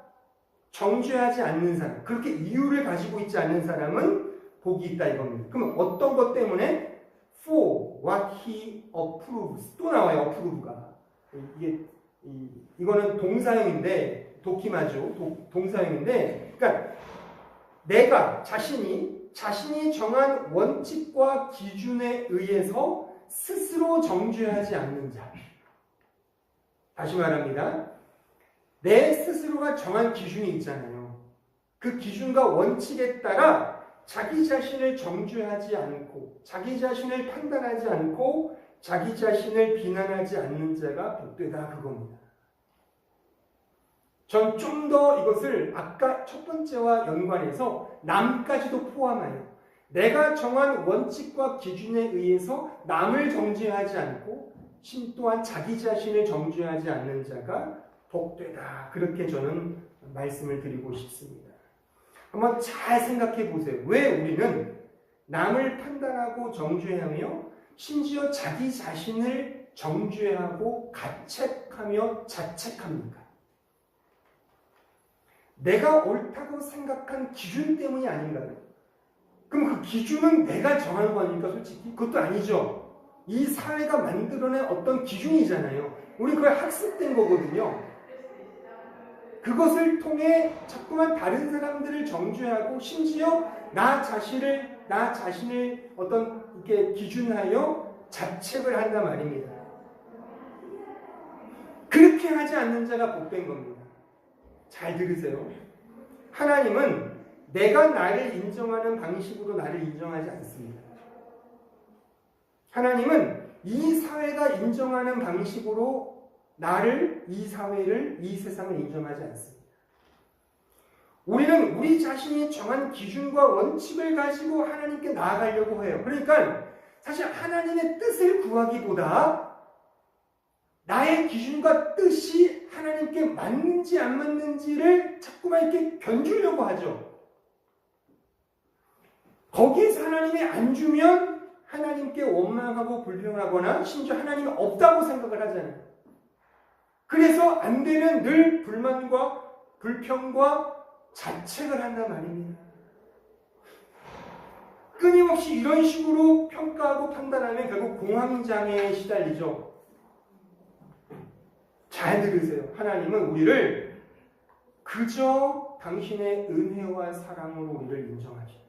정죄하지 않는 사람, 그렇게 이유를 가지고 있지 않는 사람은 복이 있다 이겁니다. 그럼 어떤 것 때문에 for what he approves 또 나와요. approve가 이거는 동사형인데 도키마죠. 동사형인데 그러니까 내가 자신이 정한 원칙과 기준에 의해서 스스로 정죄하지 않는 자. 다시 말합니다. 내 스스로가 정한 기준이 있잖아요. 그 기준과 원칙에 따라 자기 자신을 정죄하지 않고 자기 자신을 판단하지 않고 자기 자신을 비난하지 않는 자가 복되다 그겁니다. 전 좀 더 이것을 아까 첫 번째와 연관해서 남까지도 포함하여 내가 정한 원칙과 기준에 의해서 남을 정죄하지 않고 또한 자기 자신을 정죄하지 않는 자가 복되다. 그렇게 저는 말씀을 드리고 싶습니다. 한번 잘 생각해 보세요. 왜 우리는 남을 판단하고 정죄하며 심지어 자기 자신을 정죄하고 가책하며 자책합니까? 내가 옳다고 생각한 기준 때문이 아닌가요? 그럼 그 기준은 내가 정한 거 아닙니까? 솔직히 그것도 아니죠. 이 사회가 만들어낸 어떤 기준이잖아요. 우리 그걸 학습된 거거든요. 그것을 통해 자꾸만 다른 사람들을 정죄하고 심지어 나 자신을 어떤 이렇게 기준하여 자책을 한단 말입니다. 그렇게 하지 않는 자가 복된 겁니다. 잘 들으세요. 하나님은 내가 나를 인정하는 방식으로 나를 인정하지 않습니다. 하나님은 이 사회가 인정하는 방식으로 나를, 이 사회를, 이 세상을 인정하지 않습니다. 우리는 우리 자신이 정한 기준과 원칙을 가지고 하나님께 나아가려고 해요. 그러니까 사실 하나님의 뜻을 구하기보다 나의 기준과 뜻이 하나님께 맞는지 안 맞는지를 자꾸만 이렇게 견주려고 하죠. 거기에서 하나님이 안 주면 하나님께 원망하고 불평하거나 심지어 하나님이 없다고 생각을 하잖아요. 그래서 안 되면 늘 불만과 불평과 자책을 한단 말입니다. 끊임없이 이런 식으로 평가하고 판단하면 결국 공황장애에 시달리죠. 잘 들으세요. 하나님은 우리를 그저 당신의 은혜와 사랑으로 우리를 인정하십니다.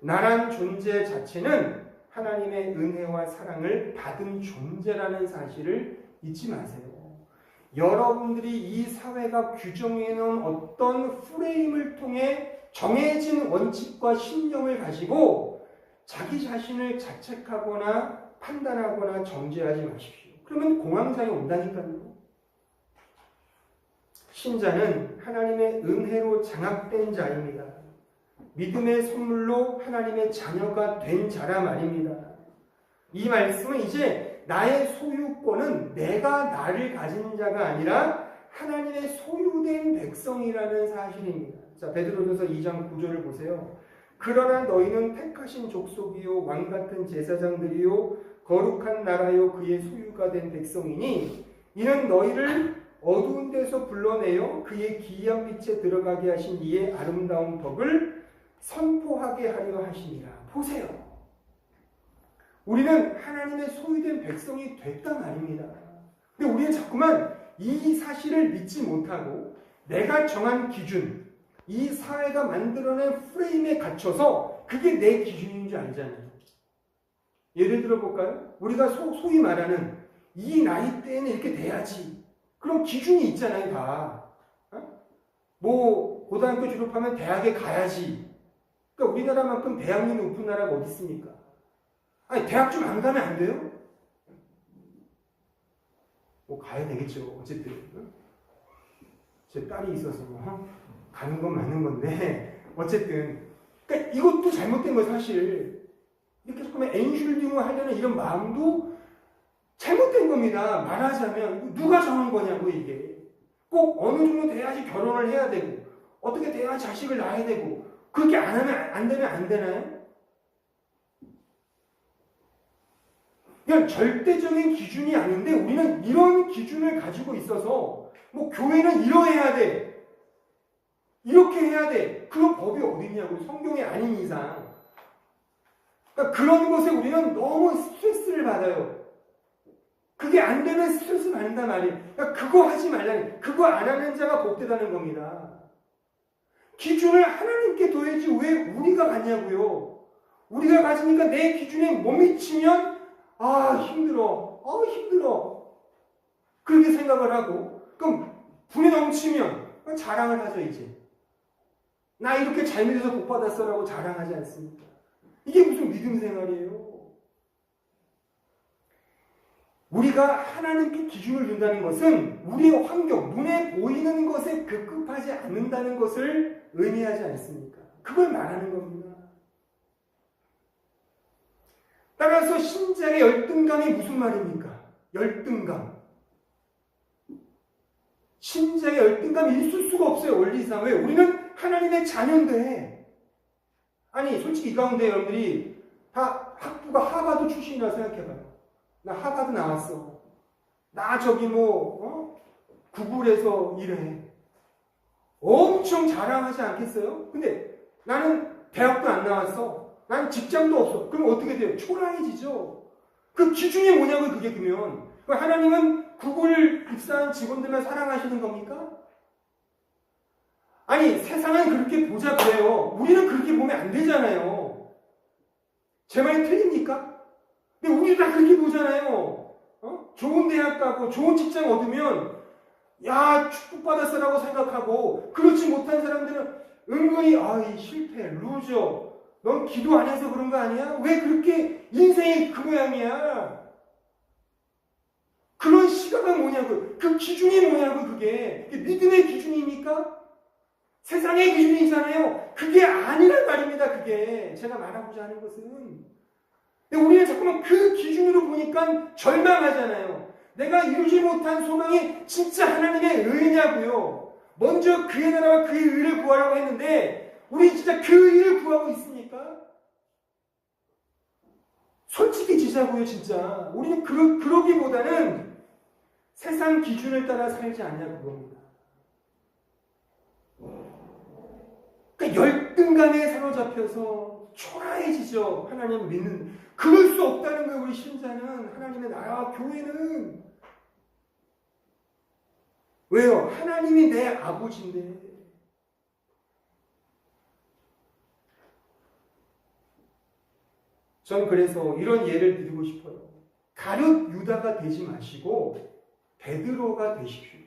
나란 존재 자체는 하나님의 은혜와 사랑을 받은 존재라는 사실을 잊지 마세요. 여러분들이 이 사회가 규정해놓은 어떤 프레임을 통해 정해진 원칙과 신념을 가지고 자기 자신을 자책하거나 판단하거나 정죄하지 마십시오. 그러면 공황장애 온다니까요. 신자는 하나님의 은혜로 장악된 자입니다. 믿음의 선물로 하나님의 자녀가 된 자라 말입니다. 이 말씀은 이제 나의 소유권은 내가 나를 가진 자가 아니라 하나님의 소유된 백성이라는 사실입니다. 자, 베드로전서 2장 9절을 보세요. 그러나 너희는 택하신 족속이요 왕같은 제사장들이요 거룩한 나라요 그의 소유가 된 백성이니 이는 너희를 어두운 데서 불러내어 그의 기이한 빛에 들어가게 하신 이의 아름다운 덕을 선포하게 하려 하시니라. 보세요. 우리는 하나님의 소유된 백성이 됐단 말입니다. 근데 우리는 자꾸만 이 사실을 믿지 못하고 내가 정한 기준, 이 사회가 만들어낸 프레임에 갇혀서 그게 내 기준인 줄 알잖아요. 예를 들어 볼까요? 우리가 소위 말하는 이 나이 때에는 이렇게 돼야지. 그럼 기준이 있잖아요, 다. 뭐 고등학교 졸업하면 대학에 가야지. 그러니까 우리나라만큼 대학률이 높은 나라가 어디 있습니까? 아니 대학 좀 안 가면 안 돼요? 뭐 가야 되겠죠. 어쨌든 제 딸이 있어서 가는 건 맞는 건데 어쨌든 그러니까 이것도 잘못된 거예요, 사실. 이렇게 조금만 엔슐딩을 하려는 이런 마음도 잘못된 겁니다. 말하자면 누가 정한 거냐고 이게. 꼭 어느 정도 돼야지 결혼을 해야 되고 어떻게 돼야 자식을 낳아야 되고 그렇게 안 하면 안 되면 안 되나요? 그냥 절대적인 기준이 아닌데 우리는 이런 기준을 가지고 있어서 뭐 교회는 이러해야 돼. 이렇게 해야 돼. 그런 법이 어딨냐고. 성경이 아닌 이상. 그러니까 그런 것에 우리는 너무 스트레스를 받아요. 그게 안 되면 스트레스 받는단 말이에요. 그러니까 그거 하지 말라는, 그거 안 하는 자가 복되다는 겁니다. 기준을 하나님께 둬야지 왜 우리가 가냐고요. 우리가 가지니까 내 기준에 못 미치면 힘들어. 힘들어. 그렇게 생각을 하고 그럼 분이 넘치면 자랑을 하죠 이제. 나 이렇게 잘 믿어서 복 받았어라고 자랑하지 않습니까? 이게 무슨 믿음 생활이에요? 우리가 하나님께 기준을 둔다는 것은 우리의 환경, 눈에 보이는 것에 급급하지 않는다는 것을 의미하지 않습니까? 그걸 말하는 겁니다. 따라서 신자의 열등감이 무슨 말입니까? 열등감. 신자의 열등감이 있을 수가 없어요. 원리상. 왜? 우리는 하나님의 자녀인데. 아니 솔직히 이 가운데 여러분들이 다 학부가 하버드 출신이라고 생각해봐요. 나 하버드 나왔어. 나 저기 구글에서 일해. 엄청 자랑하지 않겠어요? 근데 나는 대학도 안 나왔어. 난 직장도 없어. 그럼 어떻게 돼요? 초라해지죠. 그 기준이 뭐냐고요, 그게 그러면. 하나님은 구글 입사한 직원들만 사랑하시는 겁니까? 아니, 세상은 그렇게 보자 그래요. 우리는 그렇게 보면 안 되잖아요. 제 말이 틀립니까? 근데 우리도 다 그렇게 보잖아요. 좋은 대학 가고 좋은 직장 얻으면 야, 축복받았어라고 생각하고 그렇지 못한 사람들은 은근히 아이 실패, 루저 넌 기도 안 해서 그런 거 아니야? 왜 그렇게 인생이 그 모양이야? 그런 시각은 뭐냐고. 그 기준이 뭐냐고. 그게 믿음의 기준입니까? 세상의 기준이잖아요. 그게 아니란 말입니다. 그게 제가 말하고자 하는 것은. 근데 우리는 자꾸만 그 기준으로 보니까 절망하잖아요. 내가 이루지 못한 소망이 진짜 하나님의 의냐고요. 먼저 그의 나라와 그의 의를 구하라고 했는데 우리 진짜 그 의를 구하고 있습니까? 솔직히 지자고요, 진짜. 우리는 그러기보다는 세상 기준을 따라 살지 않냐 그겁니다. 그러니까 열등감에 사로잡혀서 초라해지죠. 하나님을 믿는. 그럴 수 없다는 거예요. 우리 신자는. 하나님의 나라와 교회는. 왜요? 하나님이 내 아버지인데. 전 그래서 이런 예를 드리고 싶어요. 가룟 유다가 되지 마시고 베드로가 되십시오.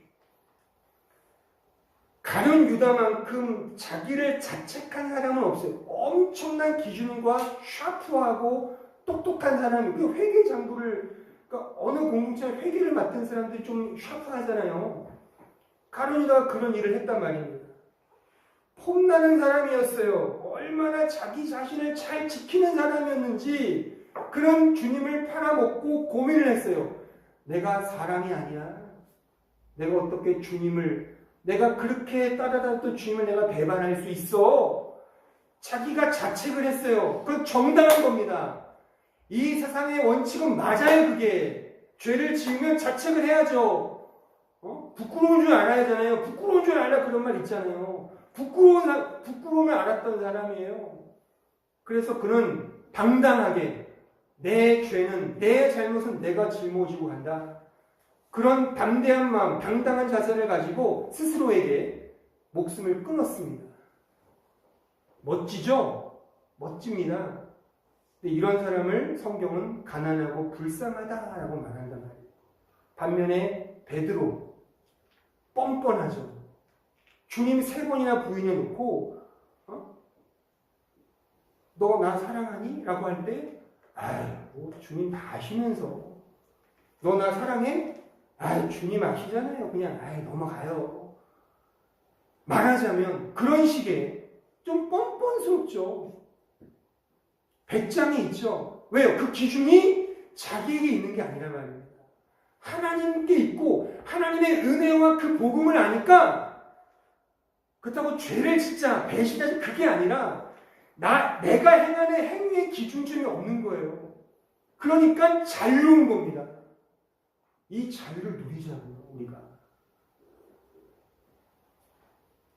가룟 유다만큼 자기를 자책한 사람은 없어요. 엄청난 기준과 샤프하고 똑똑한 사람이, 그 회계 장부를, 그러니까 어느 공동체 회계를 맡은 사람들이 좀 샤프하잖아요. 가룟 유다가 그런 일을 했단 말입니다. 폼나는 사람이었어요. 얼마나 자기 자신을 잘 지키는 사람이었는지 그런 주님을 팔아먹고 고민을 했어요. 내가 사람이 아니야. 내가 어떻게 주님을, 내가 그렇게 따라다녔던 주님을 내가 배반할 수 있어. 자기가 자책을 했어요. 그건 정당한 겁니다. 이 세상의 원칙은 맞아요. 그게 죄를 지으면 자책을 해야죠. 부끄러운 줄 알아야 하잖아요. 부끄러운 줄 알라 그런 말 있잖아요. 부끄러움을 알았던 사람이에요. 그래서 그는 당당하게 내 죄는, 내 잘못은 내가 짊어지고 간다. 그런 담대한 마음, 당당한 자세를 가지고 스스로에게 목숨을 끊었습니다. 멋지죠? 멋집니다. 근데 이런 사람을 성경은 가난하고 불쌍하다라고 말한단 말이에요. 반면에 베드로, 뻔뻔하죠. 주님 3번이나 부인해놓고 너 나 사랑하니? 라고 할 때 아유 주님 다 아시면서 너 나 사랑해? 아유 주님 아시잖아요. 그냥 아유 넘어가요. 말하자면 그런 식의 좀 뻔뻔스럽죠. 배짱이 있죠. 왜요? 그 기준이 자기에게 있는 게 아니란 말입니다. 하나님께 있고 하나님의 은혜와 그 복음을 아니까 그렇다고 죄를 진짜 배신하지, 그게 아니라 내가 행하는 행위의 기준점이 없는 거예요. 그러니까 자유로운 겁니다. 이 자유를 누리자고요, 우리가.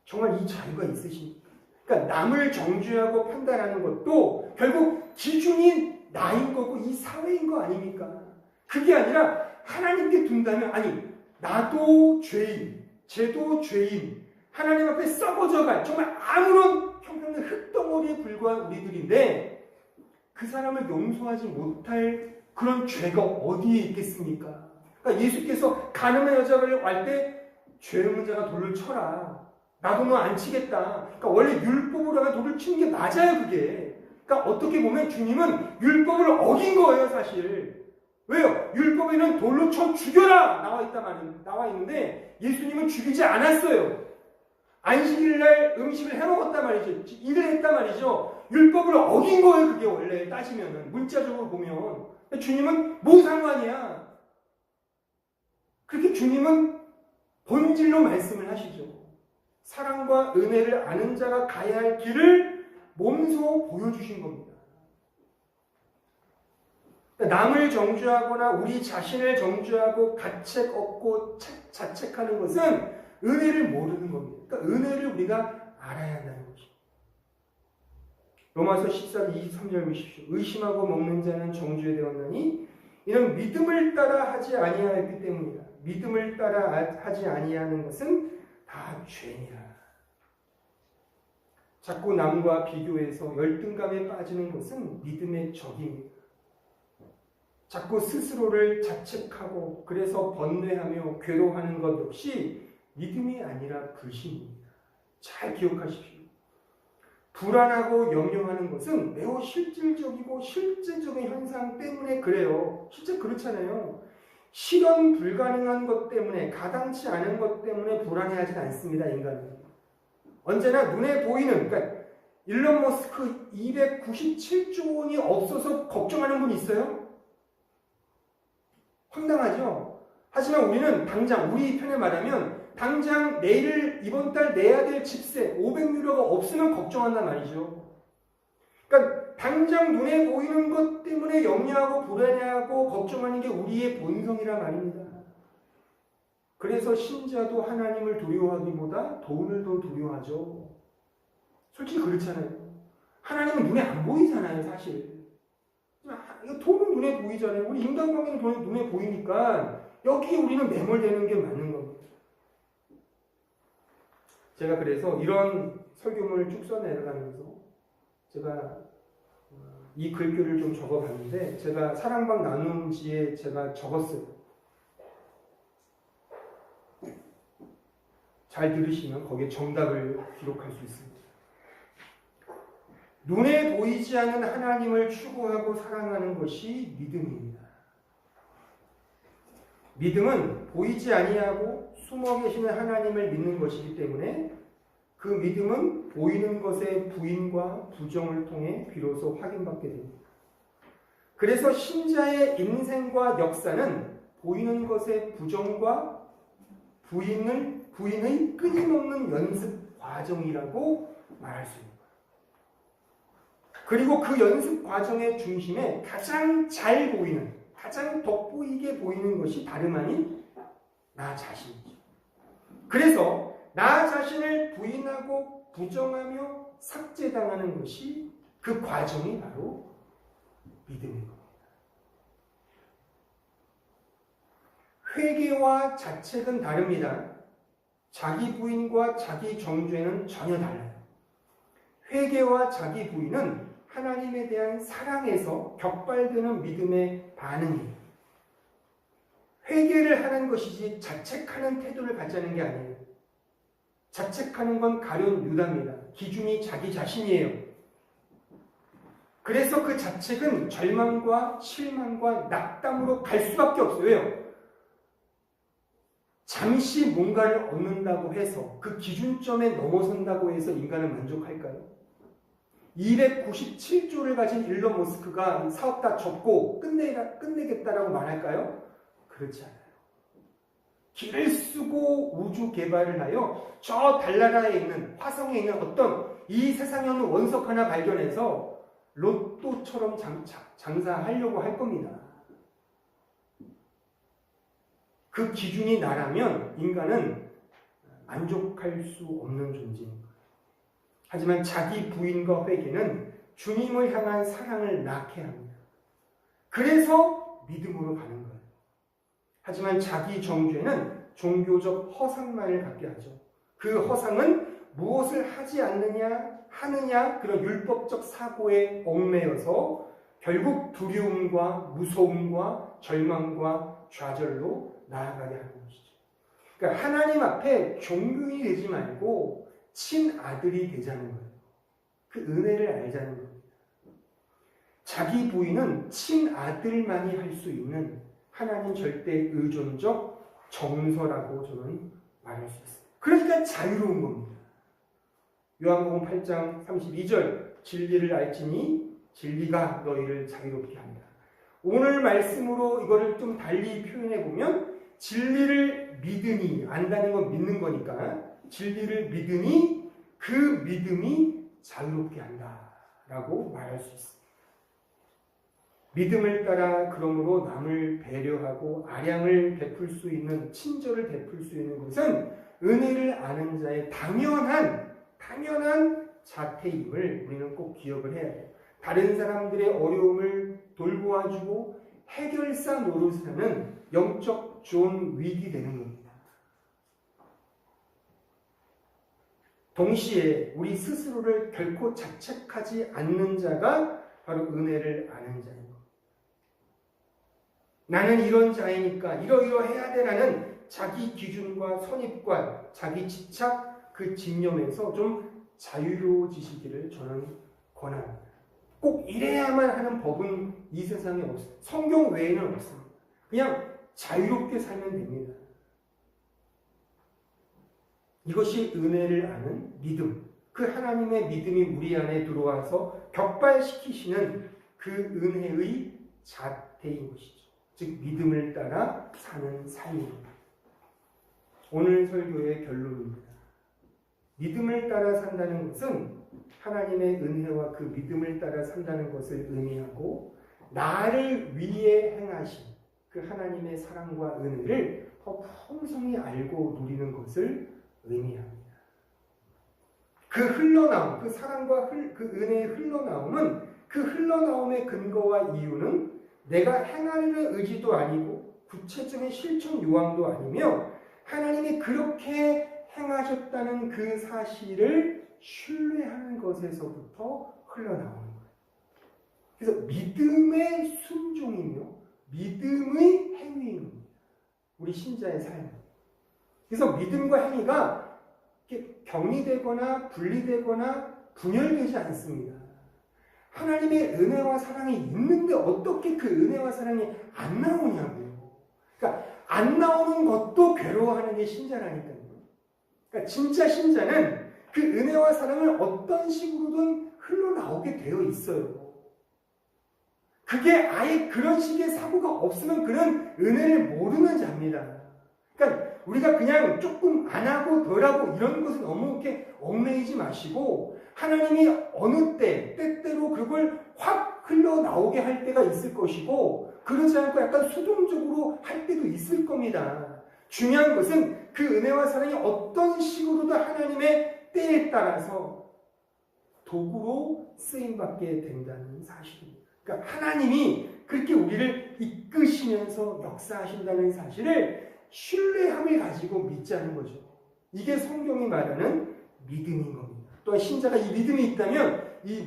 정말 이 자유가 있으십니까? 그러니까 남을 정죄하고 판단하는 것도 결국 기준이 나인 거고 이 사회인 거 아닙니까? 그게 아니라 하나님께 둔다면, 아니 나도 죄인, 쟤도 죄인, 하나님 앞에 썩어져갈 정말 아무런 형편없는 흙덩어리에 불과한 우리들인데 그 사람을 용서하지 못할 그런 죄가 어디에 있겠습니까? 그러니까 예수께서 가늠한 여자를 알 때 죄 없는 자가 돌을 쳐라. 나도 너 안 치겠다. 그러니까 원래 율법으로 하면 돌을 치는 게 맞아요, 그게. 그러니까 어떻게 보면 주님은 율법을 어긴 거예요, 사실. 왜요? 율법에는 돌로 쳐 죽여라! 나와 있는데 예수님은 죽이지 않았어요. 안식일날 음식을 해먹었단 말이죠. 일을 했단 말이죠. 율법을 어긴 거예요, 그게 원래 따지면은. 문자적으로 보면. 주님은 뭐 상관이야? 그렇게 주님은 본질로 말씀을 하시죠. 사랑과 은혜를 아는 자가 가야 할 길을 몸소 보여주신 겁니다. 남을 정죄하거나 우리 자신을 정죄하고 가책 얻고 자책하는 것은 은혜를 모르는 겁니다. 그러니까 은혜를 우리가 알아야 한다는 것입니다. 로마서 14장 23절 보십시오. 의심하고 먹는 자는 정죄되었나니 이는 믿음을 따라 하지 아니하였기 때문이다. 믿음을 따라 하지 아니하는 것은 다 죄니라. 자꾸 남과 비교해서 열등감에 빠지는 것은 믿음의 적입니다. 자꾸 스스로를 자책하고 그래서 번뇌하며 괴로워하는 것 역시 믿음이 아니라 불신입니다. 잘 기억하십시오. 불안하고 염려하는 것은 매우 실질적이고 실제적인 현상 때문에 그래요. 실제 그렇잖아요. 실현 불가능한 것 때문에, 가당치 않은 것 때문에 불안해하지 않습니다, 인간은. 언제나 눈에 보이는, 그러니까 일론 머스크 297조 원이 없어서 걱정하는 분 있어요? 황당하죠? 하지만 우리는 당장, 우리 편에 말하면 당장 이번 달 내야 될 집세 500유로가 없으면 걱정한단 말이죠. 그러니까 당장 눈에 보이는 것 때문에 염려하고 불안해하고 걱정하는 게 우리의 본성이란 말입니다. 그래서 신자도 하나님을 두려워하기보다 돈을 더 두려워하죠. 솔직히 그렇잖아요. 하나님은 눈에 안 보이잖아요, 사실. 돈은 눈에 보이잖아요. 우리 인간관계는 눈에 보이니까 여기에 우리는 매몰되는 게 맞는 겁니다. 제가 그래서 이런 설교문을 쭉 써내려가면서 제가 이 글귀를 좀 적어봤는데 제가 사랑방 나눔지에 제가 적었어요. 잘 들으시면 거기에 정답을 기록할 수 있습니다. 눈에 보이지 않는 하나님을 추구하고 사랑하는 것이 믿음입니다. 믿음은 보이지 아니하고 숨어 계시는 하나님을 믿는 것이기 때문에 그 믿음은 보이는 것의 부인과 부정을 통해 비로소 확인받게 됩니다. 그래서 신자의 인생과 역사는 보이는 것의 부정과 부인의 끊임없는 연습 과정이라고 말할 수 있습니다. 그리고 그 연습 과정의 중심에 가장 잘 보이는, 가장 돋보이게 보이는 것이 다름 아닌 나 자신이죠. 그래서 나 자신을 부인하고 부정하며 삭제당하는 것이 그 과정이 바로 믿음인 겁니다. 회개와 자책은 다릅니다. 자기 부인과 자기 정죄는 전혀 달라요. 회개와 자기 부인은 하나님에 대한 사랑에서 격발되는 믿음의 반응이에요. 회개를 하는 것이지 자책하는 태도를 갖자는 게 아니에요. 자책하는 건 가룟 유다입니다. 기준이 자기 자신이에요. 그래서 그 자책은 절망과 실망과 낙담으로 갈 수밖에 없어요. 왜요? 잠시 뭔가를 얻는다고 해서 그 기준점에 넘어선다고 해서 인간은 만족할까요? 297조를 가진 일론 머스크가 사업 다 접고 끝내겠다라고 말할까요? 그렇지 않아요. 길을 쓰고 우주 개발을 하여 저 달나라에 있는 화성에 있는 어떤 이 세상에 없는 원석 하나 발견해서 로또처럼 장사하려고 할 겁니다. 그 기준이 나라면 인간은 만족할 수 없는 존재입니다. 하지만 자기 부인과 회개는 주님을 향한 사랑을 낳게 합니다. 그래서 믿음으로 가는 거예요. 하지만 자기 정죄는 종교적 허상만을 갖게 하죠. 그 허상은 무엇을 하지 않느냐, 하느냐 그런 율법적 사고에 얽매여서 결국 두려움과 무서움과 절망과 좌절로 나아가게 하는 것이죠. 그러니까 하나님 앞에 종교인이 되지 말고 친아들이 되자는 거예요. 그 은혜를 알자는 겁니다. 자기 부인은 친아들만이 할 수 있는 하나님 절대 의존적 정서라고 저는 말할 수 있습니다. 그러니까 자유로운 겁니다. 요한복음 8장 32절 진리를 알지니 진리가 너희를 자유롭게 한다. 오늘 말씀으로 이거를 좀 달리 표현해 보면 진리를 믿으니, 안다는 건 믿는 거니까 진리를 믿으니 그 믿음이 자유롭게 한다라고 말할 수 있습니다. 믿음을 따라 그러므로 남을 배려하고 아량을 베풀 수 있는, 친절을 베풀 수 있는 것은 은혜를 아는 자의 당연한 자태임을 우리는 꼭 기억을 해야 해요. 다른 사람들의 어려움을 돌보아주고 해결사 노릇을 하는 영적 존 윅이 되는 겁니다. 동시에 우리 스스로를 결코 자책하지 않는 자가 바로 은혜를 아는 자인 겁니다. 나는 이런 자이니까 이러이러해야 되라는 자기 기준과 선입관, 자기 집착, 그 집념에서 좀 자유로워지시기를 저는 권합니다. 꼭 이래야만 하는 법은 이 세상에 없습니다. 성경 외에는 없습니다. 그냥 자유롭게 살면 됩니다. 이것이 은혜를 아는 믿음. 그 하나님의 믿음이 우리 안에 들어와서 격발시키시는 그 은혜의 자태인 것이죠. 즉 믿음을 따라 사는 삶입니다. 오늘 설교의 결론입니다. 믿음을 따라 산다는 것은 하나님의 은혜와 그 믿음을 따라 산다는 것을 의미하고 나를 위해 행하신 그 하나님의 사랑과 은혜를 더 풍성히 알고 누리는 것을 의미합니다. 그 흘러나옴, 그 사랑과 그 은혜의 흘러나옴은 그 흘러나옴의 근거와 이유는 내가 행하려는 의지도 아니고 구체적인 실천 요항도 아니며 하나님이 그렇게 행하셨다는 그 사실을 신뢰하는 것에서부터 흘러나오는 거예요. 그래서 믿음의 순종이며 믿음의 행위인 겁니다. 우리 신자의 삶. 그래서 믿음과 행위가 이렇게 병리되거나 분리되거나 분열되지 않습니다. 하나님의 은혜와 사랑이 있는데 어떻게 그 은혜와 사랑이 안 나오냐고요. 그러니까 안 나오는 것도 괴로워하는 게 신자라니까요. 그러니까 진짜 신자는 그 은혜와 사랑을 어떤 식으로든 흘러나오게 되어 있어요. 그게 아예 그런 식의 사고가 없으면 그는 은혜를 모르는 자입니다. 그러니까 우리가 그냥 조금 안 하고 덜 하고 이런 것은 너무 이렇게 얽매이지 마시고 하나님이 어느 때때로 그걸 확 흘러나오게 할 때가 있을 것이고 그러지 않고 약간 수동적으로 할 때도 있을 겁니다. 중요한 것은 그 은혜와 사랑이 어떤 식으로도 하나님의 때에 따라서 도구로 쓰임받게 된다는 사실입니다. 그러니까 하나님이 그렇게 우리를 이끄시면서 역사하신다는 사실을 신뢰함을 가지고 믿자는 거죠. 이게 성경이 말하는 믿음인 겁니다. 또한 신자가 이 믿음이 있다면 이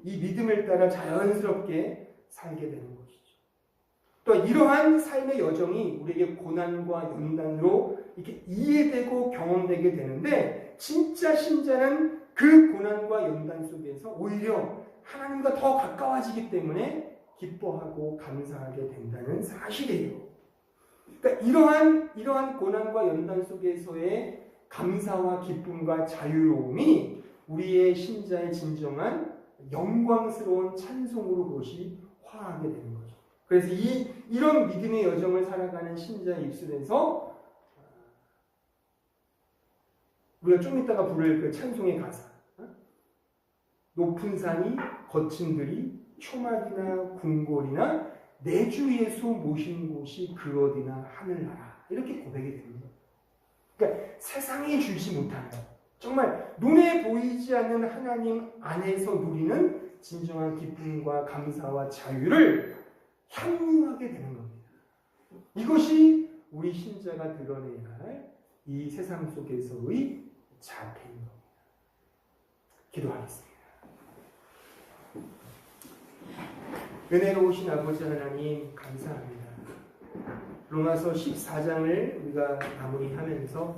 믿음을 따라 자연스럽게 살게 되는 것이죠. 또 이러한 삶의 여정이 우리에게 고난과 연단으로 이렇게 이해되고 경험되게 되는데 진짜 신자는 그 고난과 연단 속에서 오히려 하나님과 더 가까워지기 때문에 기뻐하고 감사하게 된다는 사실이에요. 그러니까 이러한 고난과 연단 속에서의 감사와 기쁨과 자유로움이 우리의 신자의 진정한 영광스러운 찬송으로 그것이 화하게 되는 거죠. 그래서 이런 믿음의 여정을 살아가는 신자의 입술에서 우리가 좀 이따가 부를 그 찬송의 가사, 높은 산이 거친 들이 초막이나 궁궐이나 내 주 예수 모신 곳이 그 어디나 하늘나라 이렇게 고백이 됩니다. 그러니까 세상이 주지 못하는 정말 눈에 보이지 않는 하나님 안에서 누리는 진정한 기쁨과 감사와 자유를 향유하게 되는 겁니다. 이것이 우리 신자가 드러내야 할 이 세상 속에서의 자태인 겁니다. 기도하겠습니다. 은혜로우신 아버지 하나님 감사합니다. 로마서 14장을 우리가 마무리하면서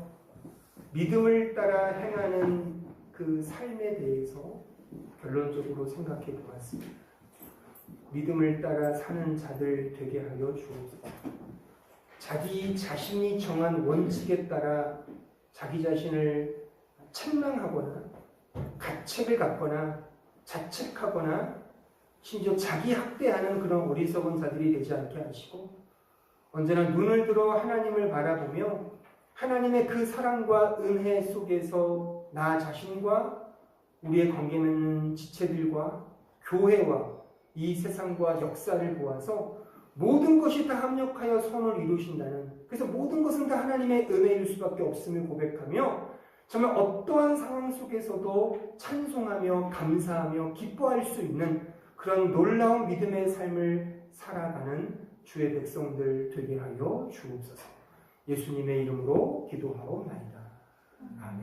믿음을 따라 행하는 그 삶에 대해서 결론적으로 생각해 보았습니다. 믿음을 따라 사는 자들 되게 하여 주옵소서. 자기 자신이 정한 원칙에 따라 자기 자신을 책망하거나 가책을 갖거나 자책하거나 심지어 자기 학대하는 그런 어리석은 자들이 되지 않게 하시고 언제나 눈을 들어 하나님을 바라보며 하나님의 그 사랑과 은혜 속에서 나 자신과 우리의 관계는 지체들과 교회와 이 세상과 역사를 보아서 모든 것이 다 합력하여 선을 이루신다는, 그래서 모든 것은 다 하나님의 은혜일 수밖에 없음을 고백하며 정말 어떠한 상황 속에서도 찬송하며 감사하며 기뻐할 수 있는 그런 놀라운 믿음의 삶을 살아가는 주의 백성들 되게 하여 주옵소서. 예수님의 이름으로 기도하옵나이다. 아멘.